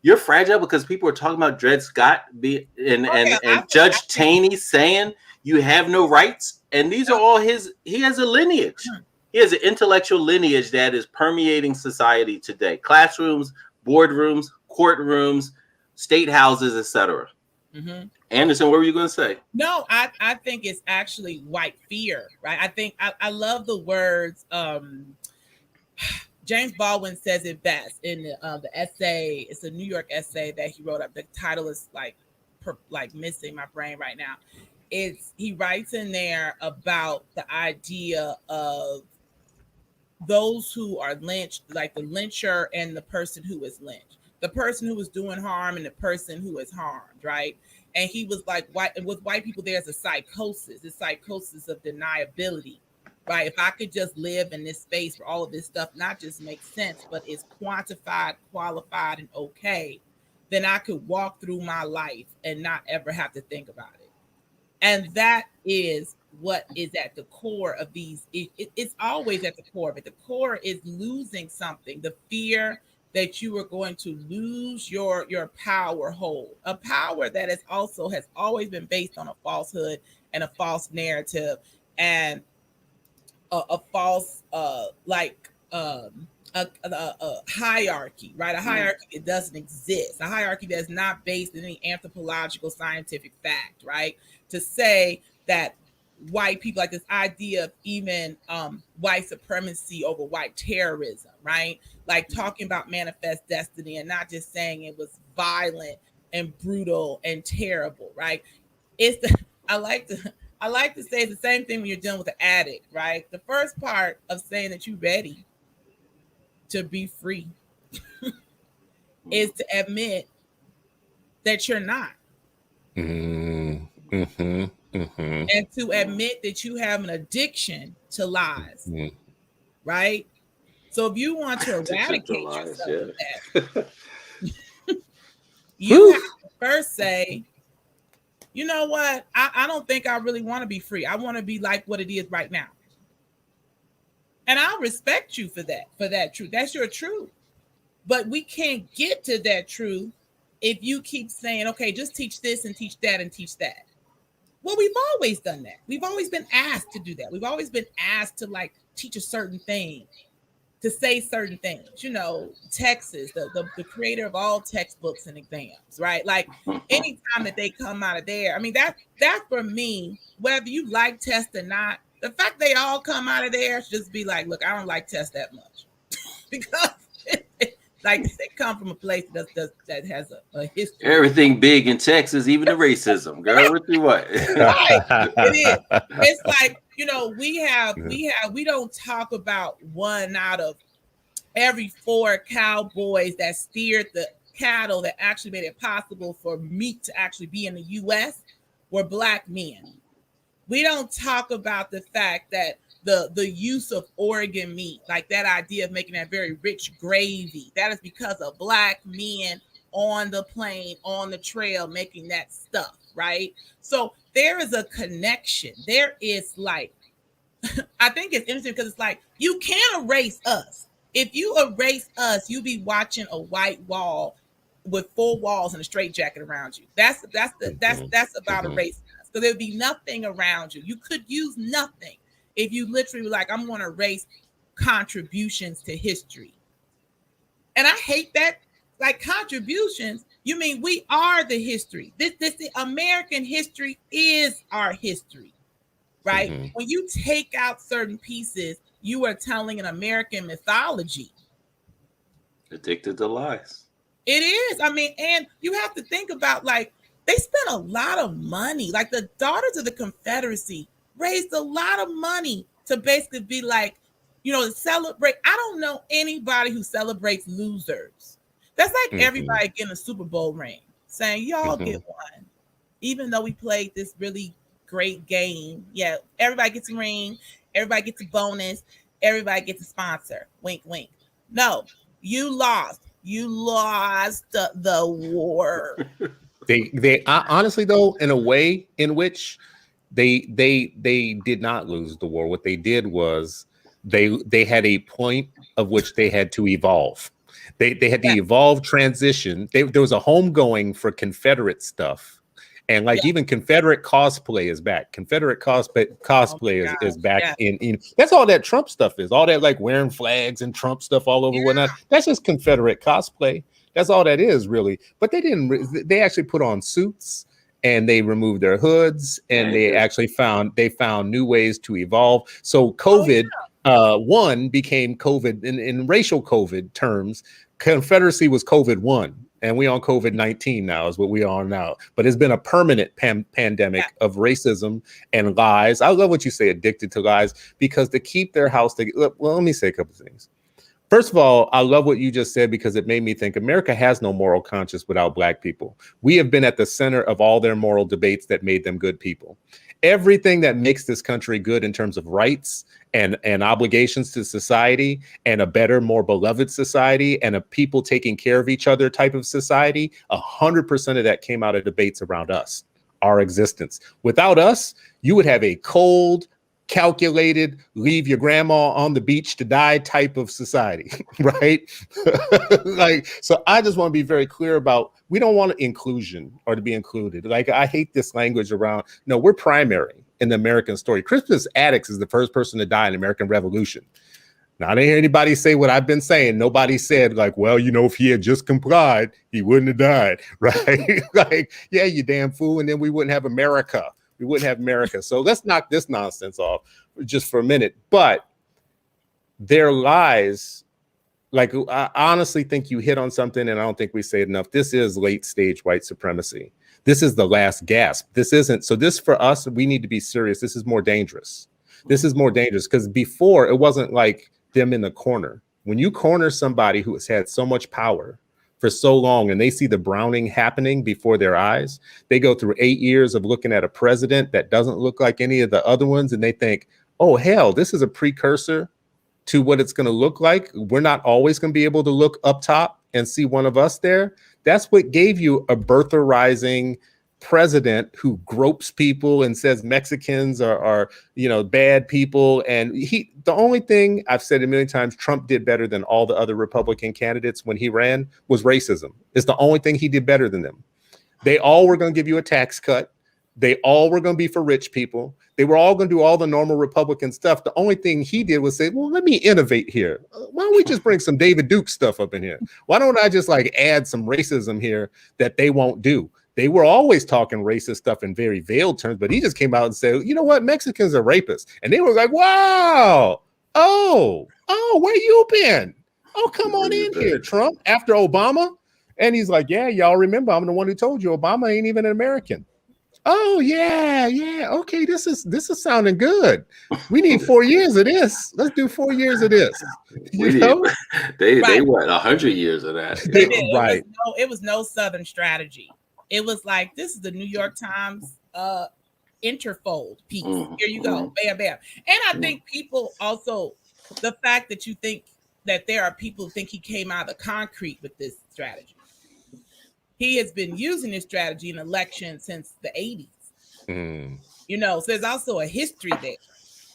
You're fragile because people are talking about Dred Scott and Judge Taney saying you have no rights. And these are all he has a lineage. He has an intellectual lineage that is permeating society today. Classrooms, boardrooms, courtrooms, state houses, etc. Mm-hmm. Anderson, what were you going to say? No, I think it's actually white fear, right? I think I love the words. James Baldwin says it best in the essay. It's a New York essay that he wrote up. The title is like missing my brain right now. He writes in there about the idea of those who are lynched, like the lyncher and the person who is lynched, the person who is doing harm and the person who is harmed, right? And he was like, with white people, there's a psychosis of deniability, right? If I could just live in this space where all of this stuff not just makes sense, but is quantified, qualified, and okay, then I could walk through my life and not ever have to think about it, And that is what is at the core of these. It's always at the core of it. The core is losing something, the fear that you are going to lose your power hold, a power that is also has always been based on a falsehood and a false narrative and a false a hierarchy, right? A hierarchy that doesn't exist, a hierarchy that's not based in any anthropological scientific fact, right? To say that white people, like this idea of even white supremacy over white terrorism, right? Like talking about manifest destiny and not just saying it was violent and brutal and terrible, right? It's the, I like to say it's the same thing when you're dealing with an addict, right? The first part of saying that you're ready to be free is to admit that you're not. Mm-hmm. Mm-hmm. And to admit that you have an addiction to lies, right? So if you want to eradicate yourself of that, you have to first say, you know what? I don't think I really want to be free. I want to be like what it is right now. And I respect you for that truth. That's your truth. But we can't get to that truth if you keep saying, okay, just teach this and teach that and teach that. Well, we've always done that. We've always been asked to do that. We've always been asked to like teach a certain thing, to say certain things. You know, Texas, the creator of all textbooks and exams, right? Like anytime that they come out of there, I mean, that for me, whether you like tests or not, the fact they all come out of there should just be like, look, I don't like tests that much because like they come from a place that has a history. Everything big in Texas, even the racism, girl. What you what? Right. It is. It's like, you know, we don't talk about one out of every 4 cowboys that steered the cattle that actually made it possible for meat to actually be in the U.S. were Black men. We don't talk about the fact that the use of Oregon meat, like that idea of making that very rich gravy, that is because of Black men on the plane, on the trail, making that stuff, right? So there is a connection. There is like, I think it's interesting because it's like, you can't erase us. If you erase us, you be watching a white wall with 4 walls and a straitjacket around you. That's about erasing us. So there'd be nothing around you. You could use nothing if you literally were like, I'm going to erase contributions to history. And I hate that. Like contributions, you mean we are the history. This American history is our history, right? Mm-hmm. When you take out certain pieces, you are telling an American mythology. Addicted to lies. It is. I mean, and you have to think about like they spent a lot of money. Like the Daughters of the Confederacy raised a lot of money to basically be like, you know, to celebrate. I don't know anybody who celebrates losers. That's like everybody getting a Super Bowl ring, saying y'all get one, even though we played this really great game. Yeah, everybody gets a ring, everybody gets a bonus, everybody gets a sponsor. Wink, wink. No, you lost. You lost the war. They honestly though, in a way in which they did not lose the war. What they did was they had a point of which they had to evolve. They had to evolve, transition. There was a homegoing for Confederate stuff. And like even Confederate cosplay is back. Confederate cosplay is back in that's all that Trump stuff is. All that like wearing flags and Trump stuff all over whatnot. That's just Confederate cosplay. That's all that is really. But they actually put on suits and they removed their hoods and they found new ways to evolve. So COVID one became COVID in racial COVID terms. Confederacy was COVID 1. And we on COVID-19 now is what we are now. But it's been a permanent pandemic of racism and lies. I love what you say, addicted to lies, because to keep their house together. Well, let me say a couple of things. First of all, I love what you just said because it made me think America has no moral conscience without Black people. We have been at the center of all their moral debates that made them good people. Everything that makes this country good in terms of rights and obligations to society and a better, more beloved society and a people taking care of each other type of society, 100% of that came out of debates around us. our existence. Without us, you would have a cold, calculated, leave your grandma on the beach to die type of society, right? Like, so I just want to be very clear about, we don't want inclusion or to be included. Like, I hate this language around, no, we're primary in the American story. Crispus Attucks is the first person to die in the American Revolution. Now, I didn't hear anybody say what I've been saying. Nobody said like, well, you know, if he had just complied, he wouldn't have died, right? Like, yeah, you damn fool. And then we wouldn't have America. We wouldn't have America. So let's knock this nonsense off just for a minute. But their lies, like, I honestly think you hit on something, and I don't think we say it enough. This is late stage white supremacy. This is the last gasp. This isn't. So this, for us, we need to be serious. This is more dangerous. This is more dangerous because before it wasn't like them in the corner. When you corner somebody who has had so much power for so long and they see the browning happening before their eyes, they go through 8 years of looking at a president that doesn't look like any of the other ones, and they think, oh, hell, this is a precursor to what it's going to look like. We're not always going to be able to look up top and see one of us there. That's what gave you a birtherizing president who gropes people and says Mexicans are you know, bad people. And the only thing I've said a million times Trump did better than all the other Republican candidates when he ran was racism. It's the only thing he did better than them. They all were going to give you a tax cut. They all were going to be for rich people. They were all going to do all the normal Republican stuff. The only thing he did was say, well, let me innovate here. Why don't we just bring some David Duke stuff up in here? Why don't I just like add some racism here that they won't do? They were always talking racist stuff in very veiled terms, but he just came out and said, you know what? Mexicans are rapists. And they were like, wow. Oh, where you been? Oh, come on in here, Trump, after Obama. And he's like, yeah, y'all remember, I'm the one who told you Obama ain't even an American. Oh, yeah. Okay, this is sounding good. We need 4 years of this. Let's do 4 years of this. They what, 100 years of that. Right. It was no Southern strategy. It was like, this is the New York Times interfold piece. Here you go. Bam, bam. And I think people also, the fact that you think that there are people who think he came out of the concrete with this strategy. He has been using this strategy in elections since the 80s. You know, so there's also a history there.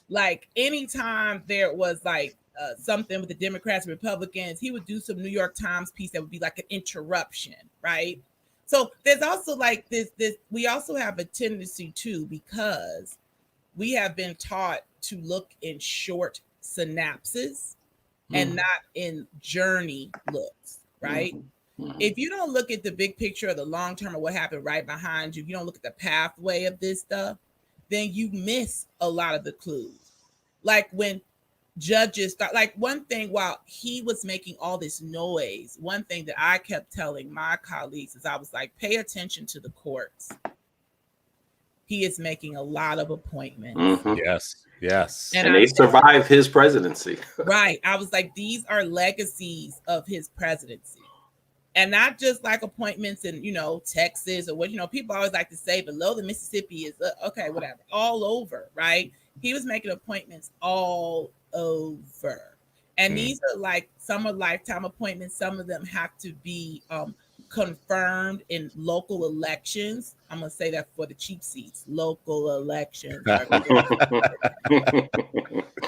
Like, anytime there was like something with the Democrats and Republicans, he would do some New York Times piece that would be like an interruption, right? So there's also like this, we also have a tendency to, because we have been taught to look in short synapses and not in journey looks, right? If you don't look at the big picture of the long term of what happened right behind you, you don't look at the pathway of this stuff, then you miss a lot of the clues. Like when judges start, like one thing, while he was making all this noise, one thing that I kept telling my colleagues is I was like, pay attention to the courts. He is making a lot of appointments. Yes. And they survived his presidency. Right. I was like, these are legacies of his presidency. And not just like appointments in, you know, Texas or what, you know, people always like to say below the Mississippi is okay, whatever, all over, right? He was making appointments all over. And these are like, some are lifetime appointments. Some of them have to be confirmed in local elections. I'm going to say that for the cheap seats, local elections.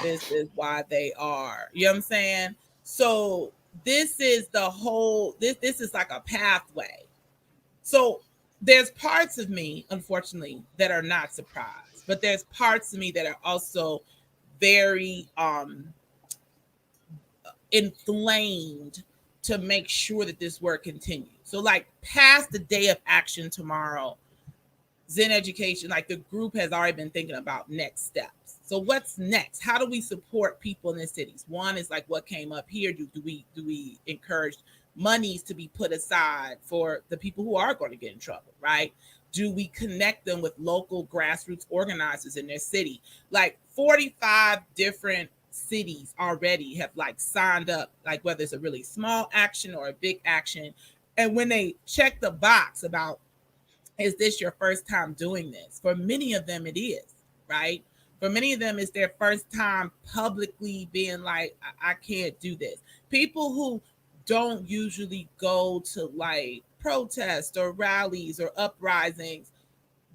This is why they are. You know what I'm saying? So this is the whole, this is like a pathway. So there's parts of me, unfortunately, that are not surprised, but there's parts of me that are also very inflamed to make sure that this work continues. So like past the day of action tomorrow, Zinn Education, like the group has already been thinking about next steps. So what's next? How do we support people in the cities? One is like what came up here. Do we encourage monies to be put aside for the people who are going to get in trouble, right? Do we connect them with local grassroots organizers in their city? Like 45 different cities already have like signed up, like whether it's a really small action or a big action. And when they check the box about, is this your first time doing this? For many of them, it is, right? For many of them, it's their first time publicly being like, I can't do this. People who don't usually go to like protests or rallies or uprisings,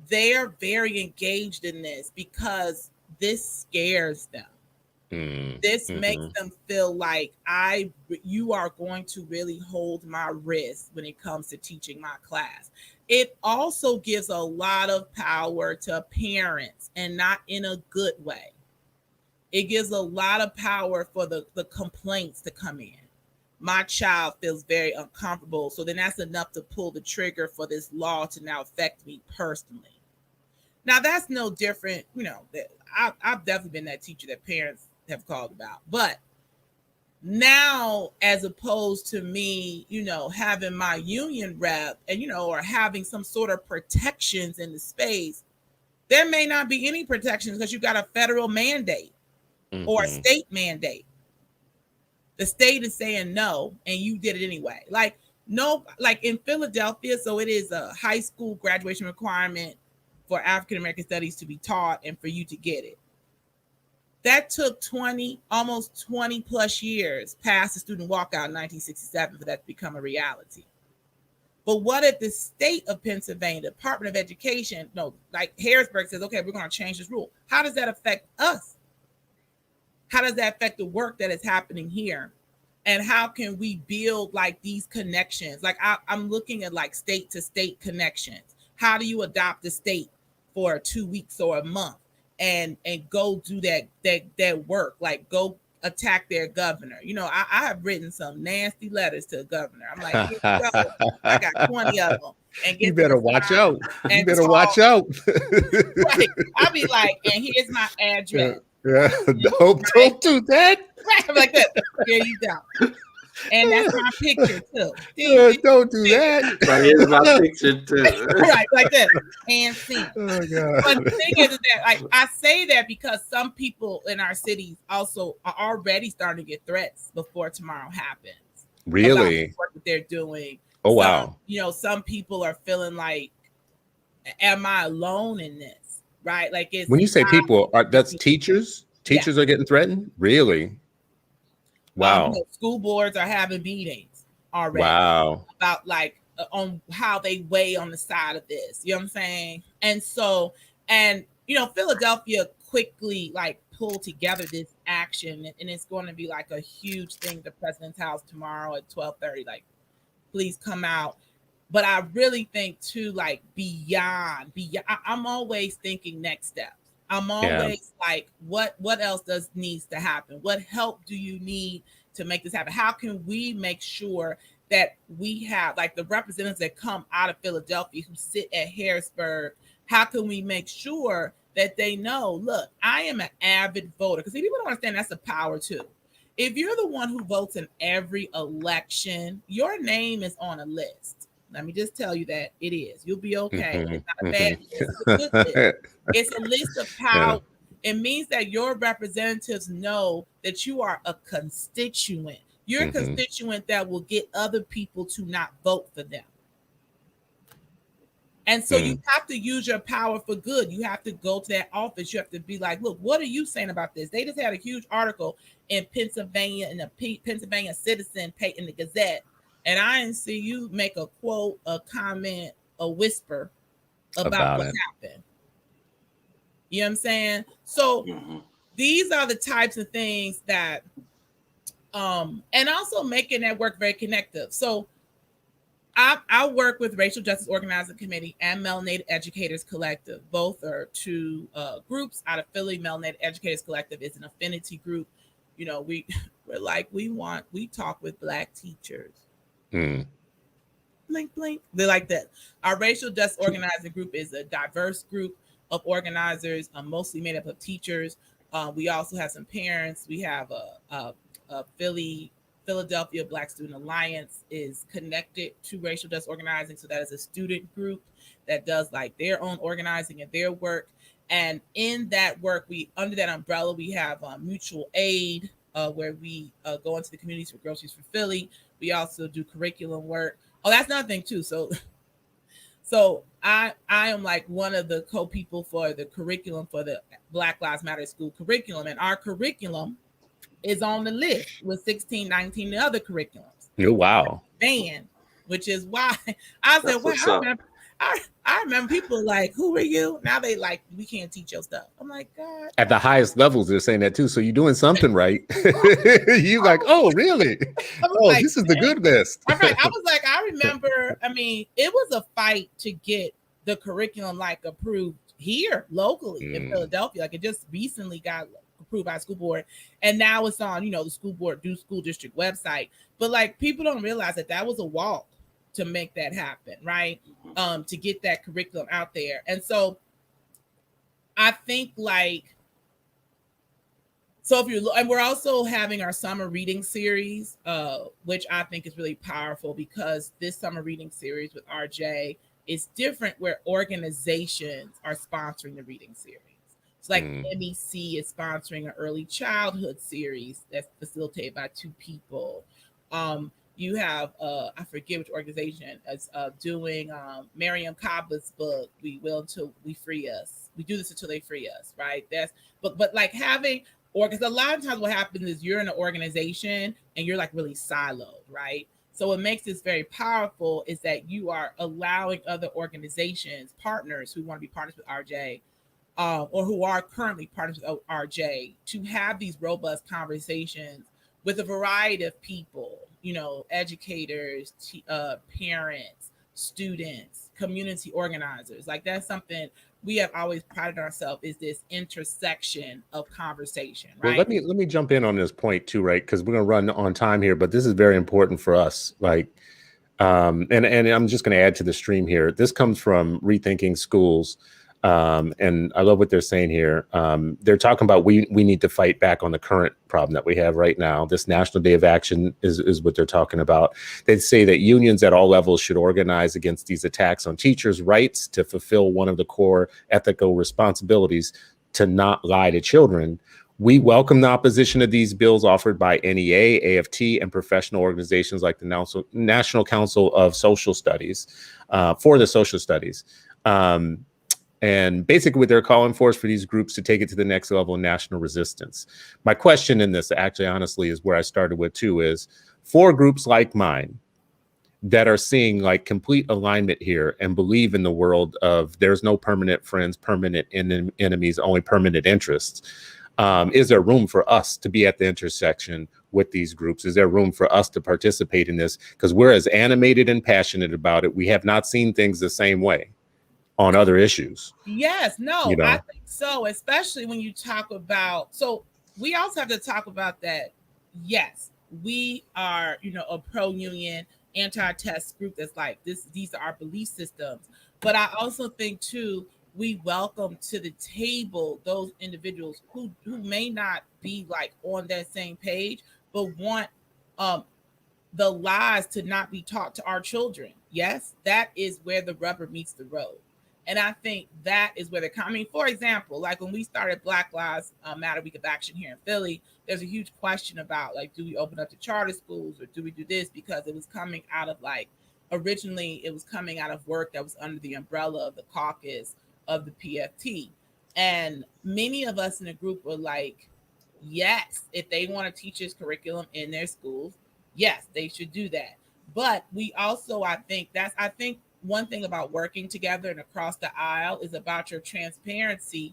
they're very engaged in this because this scares them. This makes them feel like you are going to really hold my wrist when it comes to teaching my class. It also gives a lot of power to parents, and not in a good way. It gives a lot of power for the complaints to come in. My child feels very uncomfortable. So then that's enough to pull the trigger for this law to now affect me personally. Now, that's no different. I've definitely been that teacher that parents have called about. But now, as opposed to me, having my union rep and, or having some sort of protections in the space, there may not be any protections because you got a federal mandate or a state mandate. The state is saying no, and you did it anyway. Like in Philadelphia, so it is a high school graduation requirement for African American studies to be taught and for you to get it. That took almost 20 plus years past the student walkout in 1967 for that to become a reality. But what if the state of Pennsylvania, Department of Education, like Harrisburg says, okay, we're going to change this rule. How does that affect us? How does that affect the work that is happening here? And how can we build like these connections? Like I'm looking at like state to state connections. How do you adopt a state for 2 weeks or a month and go do that work? Like go attack their governor. I have written some nasty letters to the governor. I'm like, here you go. I got 20 of them. And you better watch out. You better watch out. Right. I'll be like, and here's my address. Yeah. Don't do that. Right. I'm like that. There you go. And that's my picture too. Don't do that. Right, here's my picture too. Right, like that. And see. Oh God. But the thing is that, like, I say that because some people in our cities also are already starting to get threats before tomorrow happens. Really? About the work that they're doing. Oh wow. Some people are feeling like, am I alone in this? Right? Like it's when you say people, that's teachers. Teachers are getting threatened. Really? Wow. School boards are having meetings already. Wow. About like on how they weigh on the side of this. You know what I'm saying? And so, Philadelphia quickly like pulled together this action, and it's going to be like a huge thing. The president's house tomorrow at 12:30. Like, please come out. But I really think too, like beyond. I'm always thinking next steps. I'm always like, what else needs to happen? What help do you need to make this happen? How can we make sure that we have like the representatives that come out of Philadelphia who sit at Harrisburg? How can we make sure that they know, look, I am an avid voter? Because people don't understand that's a power too. If you're the one who votes in every election, your name is on a list. Let me just tell you that it is. You'll be okay. It's not a bad list. It's a good list. It's a list of power. Yeah. It means that your representatives know that you are a constituent. You're a constituent that will get other people to not vote for them. And so you have to use your power for good. You have to go to that office. You have to be like, look, what are you saying about this? They just had a huge article in Pennsylvania, in the Pennsylvania Citizen, in the Gazette. And I didn't see you make a quote, a comment, a whisper about what happened. You know what I'm saying? So these are the types of things that, and also making that work very connective. So I work with Racial Justice Organizing Committee and Melanated Educators Collective. Both are two groups out of Philly. Melanated Educators Collective is an affinity group. We're like, we talk with Black teachers. Blink, blink. They're like that. Our Racial Justice Organizing Group is a diverse group of organizers, mostly made up of teachers. We also have some parents. We have a Philadelphia Black Student Alliance is connected to Racial Justice Organizing. So that is a student group that does like their own organizing and their work. And in that work, under that umbrella, we have mutual aid, where we go into the communities for groceries for Philly. We also do curriculum work. Oh, that's another thing too. So I am like one of the co-people for the curriculum for the Black Lives Matter school curriculum. And our curriculum is on the list with 16, 19 other curriculums. Oh, wow. Which is why I said, wow, I remember people like, who are you? Now they like, we can't teach your stuff. I'm like, God. At the highest levels, they're saying that too. So you're doing something right. You like, oh, really? I was Oh, like, this is the good list. all right. I was like, I remember, I mean, it was a fight to get the curriculum like approved here locally in Philadelphia. Like it just recently got approved by the school board. And now it's on, you know, the school board, school district website. But like people don't realize that was a walk to make that happen, right? To get that curriculum out there. And so I think like, so if you look, and we're also having our summer reading series, which I think is really powerful because this summer reading series with RJ is different where organizations are sponsoring the reading series. It's like MEC is sponsoring an early childhood series that's facilitated by 2 people. You have I forget which organization is doing Miriam Cobb's book, We Will Until We Free Us. We do this until they free us, right? That's but like having, or because a lot of times what happens is you're in an organization and you're like really siloed, right? So what makes this very powerful is that you are allowing other organizations, partners who want to be partners with RJ, or who are currently partners with RJ, to have these robust conversations with a variety of people, you know, educators, parents, students, community organizers. Like that's something we have always prided ourselves, is this intersection of conversation, right? Well, let me jump in on this point too, right? Because we're gonna run on time here, but this is very important for us. Like, and I'm just gonna add to the stream here. This comes from Rethinking Schools. And I love what they're saying here. They're talking about we need to fight back on the current problem that we have right now. This National Day of Action is what they're talking about. They say that unions at all levels should organize against these attacks on teachers' rights to fulfill one of the core ethical responsibilities, to not lie to children. We welcome the opposition to these bills offered by NEA, AFT, and professional organizations like the National Council of Social Studies, for the social studies. And basically what they're calling for is for these groups to take it to the next level of national resistance. My question in this, actually, honestly, is where I started with too, is for groups like mine that are seeing like complete alignment here and believe in the world of there's no permanent friends, permanent enemies, only permanent interests. Is there room for us to be at the intersection with these groups? Is there room for us to participate in this? Because we're as animated and passionate about it. We have not seen things the same way on other issues. Yes, no, you know? I think so, especially when you talk about, so we also have to talk about that. Yes, we are, you know, a pro-union, anti-test group that's like this, these are our belief systems. But I also think too, we welcome to the table those individuals who may not be like on that same page, but want the lies to not be taught to our children. Yes, that is where the rubber meets the road. And I think that is where they're coming. For example, like when we started Black Lives Matter Week of Action here in Philly, there's a huge question about like, do we open up to charter schools or do we do this? Because it was coming out of like, originally it was coming out of work that was under the umbrella of the caucus of the PFT. And many of us in the group were like, yes, if they want to teach this curriculum in their schools, yes, they should do that. But we also, I think one thing about working together and across the aisle is about your transparency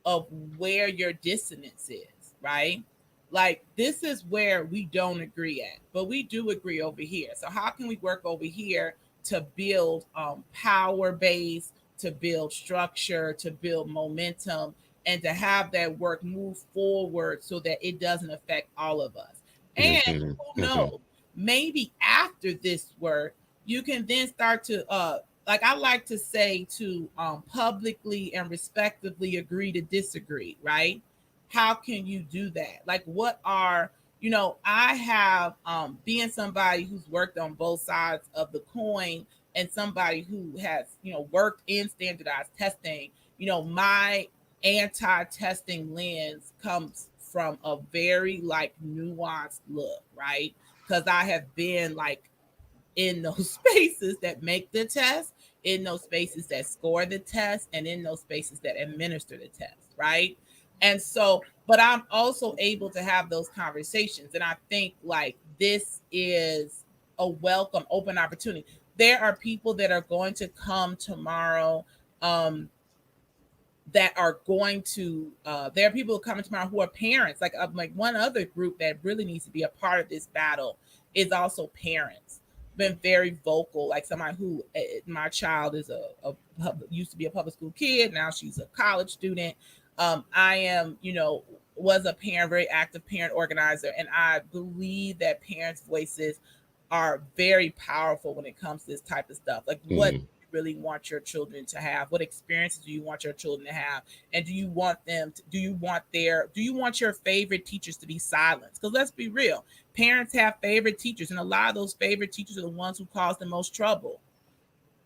of where your dissonance is, right? Like this is where we don't agree at, but we do agree over here. So how can we work over here to build power base, to build structure, to build momentum, and to have that work move forward so that it doesn't affect all of us? And who knows, maybe after this work, you can then start to like I like to say, to publicly and respectively agree to disagree, right? How can you do that? Like what are, you know, I have being somebody who's worked on both sides of the coin and somebody who has, you know, worked in standardized testing, you know, my anti-testing lens comes from a very like nuanced look, right? Because I have been like in those spaces that make the test, in those spaces that score the test, and in those spaces that administer the test, right? And so, but I'm also able to have those conversations. And I think like this is a welcome, open opportunity. there are people that are going to come tomorrow that are going to there are people coming tomorrow who are parents. Like one other group that really needs to be a part of this battle is also parents. Been very vocal, like somebody who my child is used to be a public school kid, now she's a college student. I am, was a parent, very active parent organizer, and I believe that parents' voices are very powerful when it comes to this type of stuff. Like what really want your children to have, what experiences do you want your children to have, and do you want your favorite teachers to be silenced? Because let's be real, parents have favorite teachers, and a lot of those favorite teachers are the ones who cause the most trouble.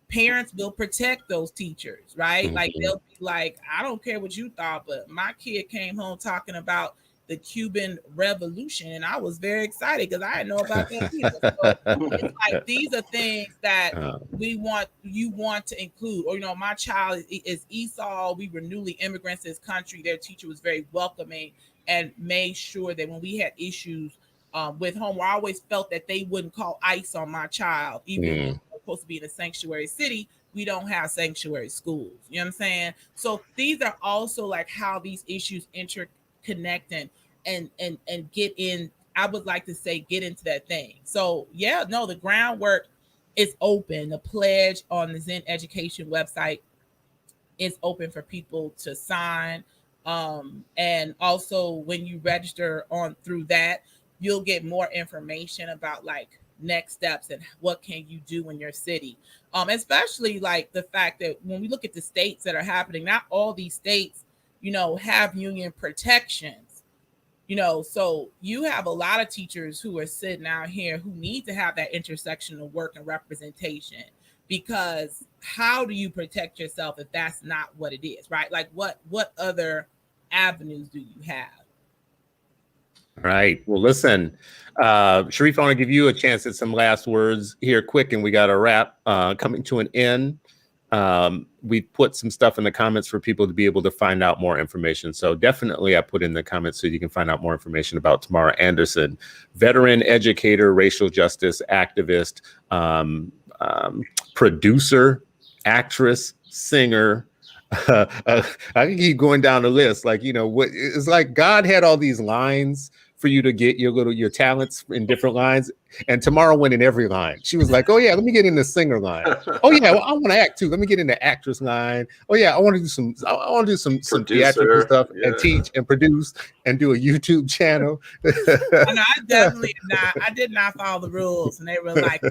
Parents will protect those teachers, right? Like they'll be like, I don't care what you thought, but my kid came home talking about the Cuban Revolution, and I was very excited because I didn't know about that either. So it's like these are things that you want to include. Or my child is Esau. We were newly immigrants to this country. Their teacher was very welcoming and made sure that when we had issues with home, I always felt that they wouldn't call ICE on my child, even though we're supposed to be in a sanctuary city. We don't have sanctuary schools. You know what I'm saying? So these are also like how these issues interconnect and get in. I would like to say get into that thing. So the groundwork is open. The pledge on the Zinn Education website is open for people to sign. And also when you register through that, you'll get more information about like next steps and what can you do in your city. Especially like the fact that when we look at the states that are happening, not all these states, have union protections, so you have a lot of teachers who are sitting out here who need to have that intersectional work and representation, because how do you protect yourself if that's not what it is, right? Like what other avenues do you have? All right. Well, listen, Sharif, I want to give you a chance at some last words here quick, and we got a wrap coming to an end. We put some stuff in the comments for people to be able to find out more information. So definitely I put in the comments so you can find out more information about Tamara Anderson, veteran educator, racial justice activist, producer, actress, singer. I can keep going down the list. Like, it's like God had all these lines for you to get your talents in different lines. And Tamara went in every line. She was like, oh yeah, let me get in the singer line. Oh yeah, well, I want to act too. Let me get in the actress line. Oh yeah, I want to do some theatrical stuff and teach and produce and do a YouTube channel. I did not follow the rules. And they were like,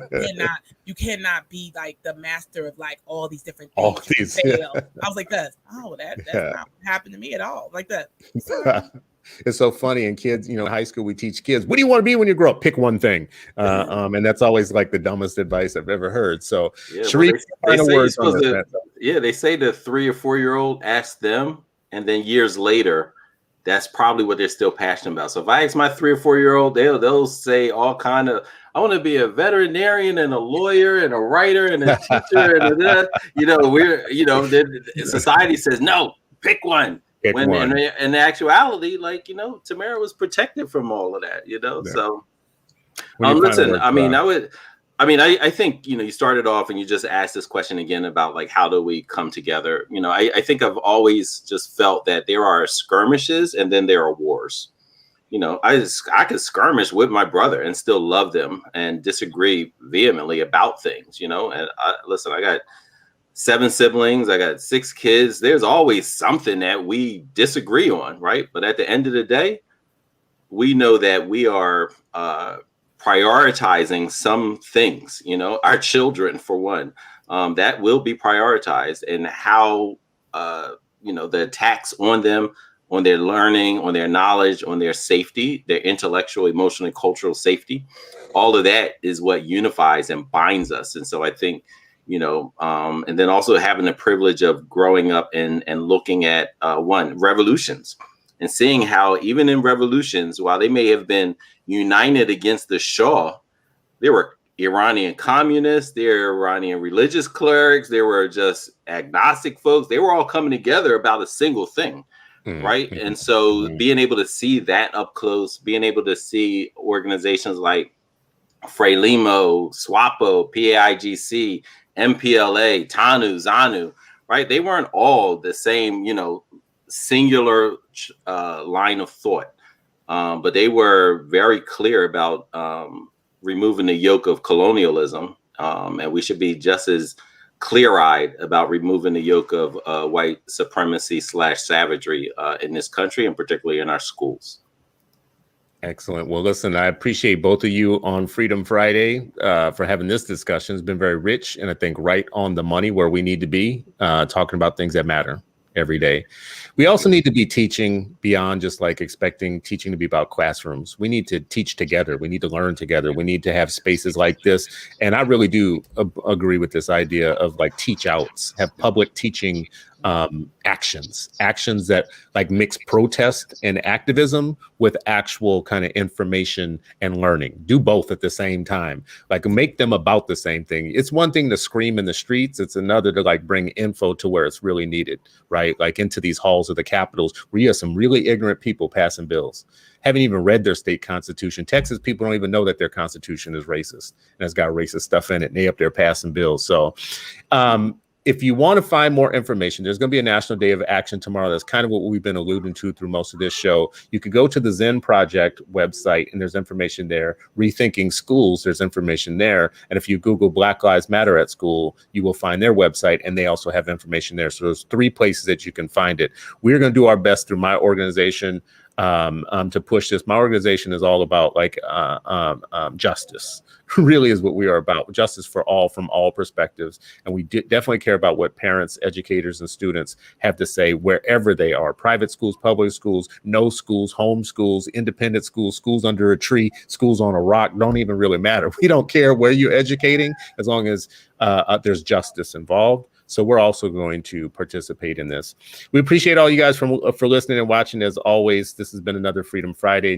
you cannot be like the master of like all these different things. All these, I was like, that's not what happened to me at all. Like that. Sorry. It's so funny. In kids, in high school, we teach kids, what do you want to be when you grow up? Pick one thing. And that's always like the dumbest advice I've ever heard. So, Sharif, they say the 3 or 4 year old ask them, and then years later, that's probably what they're still passionate about. So if I ask my 3 or 4 year old, they'll say all kind of, I want to be a veterinarian and a lawyer and a writer and a teacher and society says no, pick one. When in actuality, like, Tamara was protected from all of that, So listen, I think, you started off and you just asked this question again about like, how do we come together? I think I've always just felt that there are skirmishes and then there are wars. I could skirmish with my brother and still love them and disagree vehemently about things, and I got 7 siblings. I got 6 kids. There's always something that we disagree on, right? But at the end of the day, we know that we are prioritizing some things, our children, for one, that will be prioritized, and how, the attacks on them, on their learning, on their knowledge, on their safety, their intellectual, emotional, and cultural safety. All of that is what unifies and binds us. And so I think, and then also having the privilege of growing up and looking at revolutions and seeing how even in revolutions, while they may have been united against the Shah, there were Iranian communists, there were Iranian religious clerics, there were just agnostic folks. They were all coming together about a single thing, right? And so being able to see that up close, being able to see organizations like Frelimo, SWAPO, PAIGC, MPLA, TANU, ZANU, right? They weren't all the same, you know, singular line of thought, but they were very clear about removing the yoke of colonialism, and we should be just as clear-eyed about removing the yoke of white supremacy / savagery in this country, and particularly in our schools. Excellent. Well, listen, I appreciate both of you on Freedom Friday for having this discussion. It's been very rich and I think right on the money where we need to be, talking about things that matter every day. We also need to be teaching beyond just like expecting teaching to be about classrooms. We need to teach together. We need to learn together. We need to have spaces like this. And I really do agree with this idea of like teach outs, have public teaching actions that like mix protest and activism with actual kind of information and learning. Do both at the same time, like make them about the same thing. It's one thing to scream in the streets. It's another to like bring info to where it's really needed, right? Like into these halls of the capitals where you have some really ignorant people passing bills, haven't even read their state constitution. Texas people don't even know that their constitution is racist and it's got racist stuff in it. And they up there passing bills. So, if you want to find more information, there's going to be a National Day of Action tomorrow. That's kind of what we've been alluding to through most of this show. You could go to the Zinn Project website and there's information there. Rethinking Schools, there's information there. And if you Google Black Lives Matter at School, you will find their website and they also have information there. So there's 3 places that you can find it. We're going to do our best through my organization to push this. My organization is all about like justice. Really is what we are about. Justice for all from all perspectives. And we definitely care about what parents, educators, and students have to say wherever they are. Private schools, public schools, no schools, home schools, independent schools, schools under a tree, schools on a rock, don't even really matter. We don't care where you're educating as long as there's justice involved. So we're also going to participate in this. We appreciate all you guys for listening and watching. As always, this has been another Freedom Friday.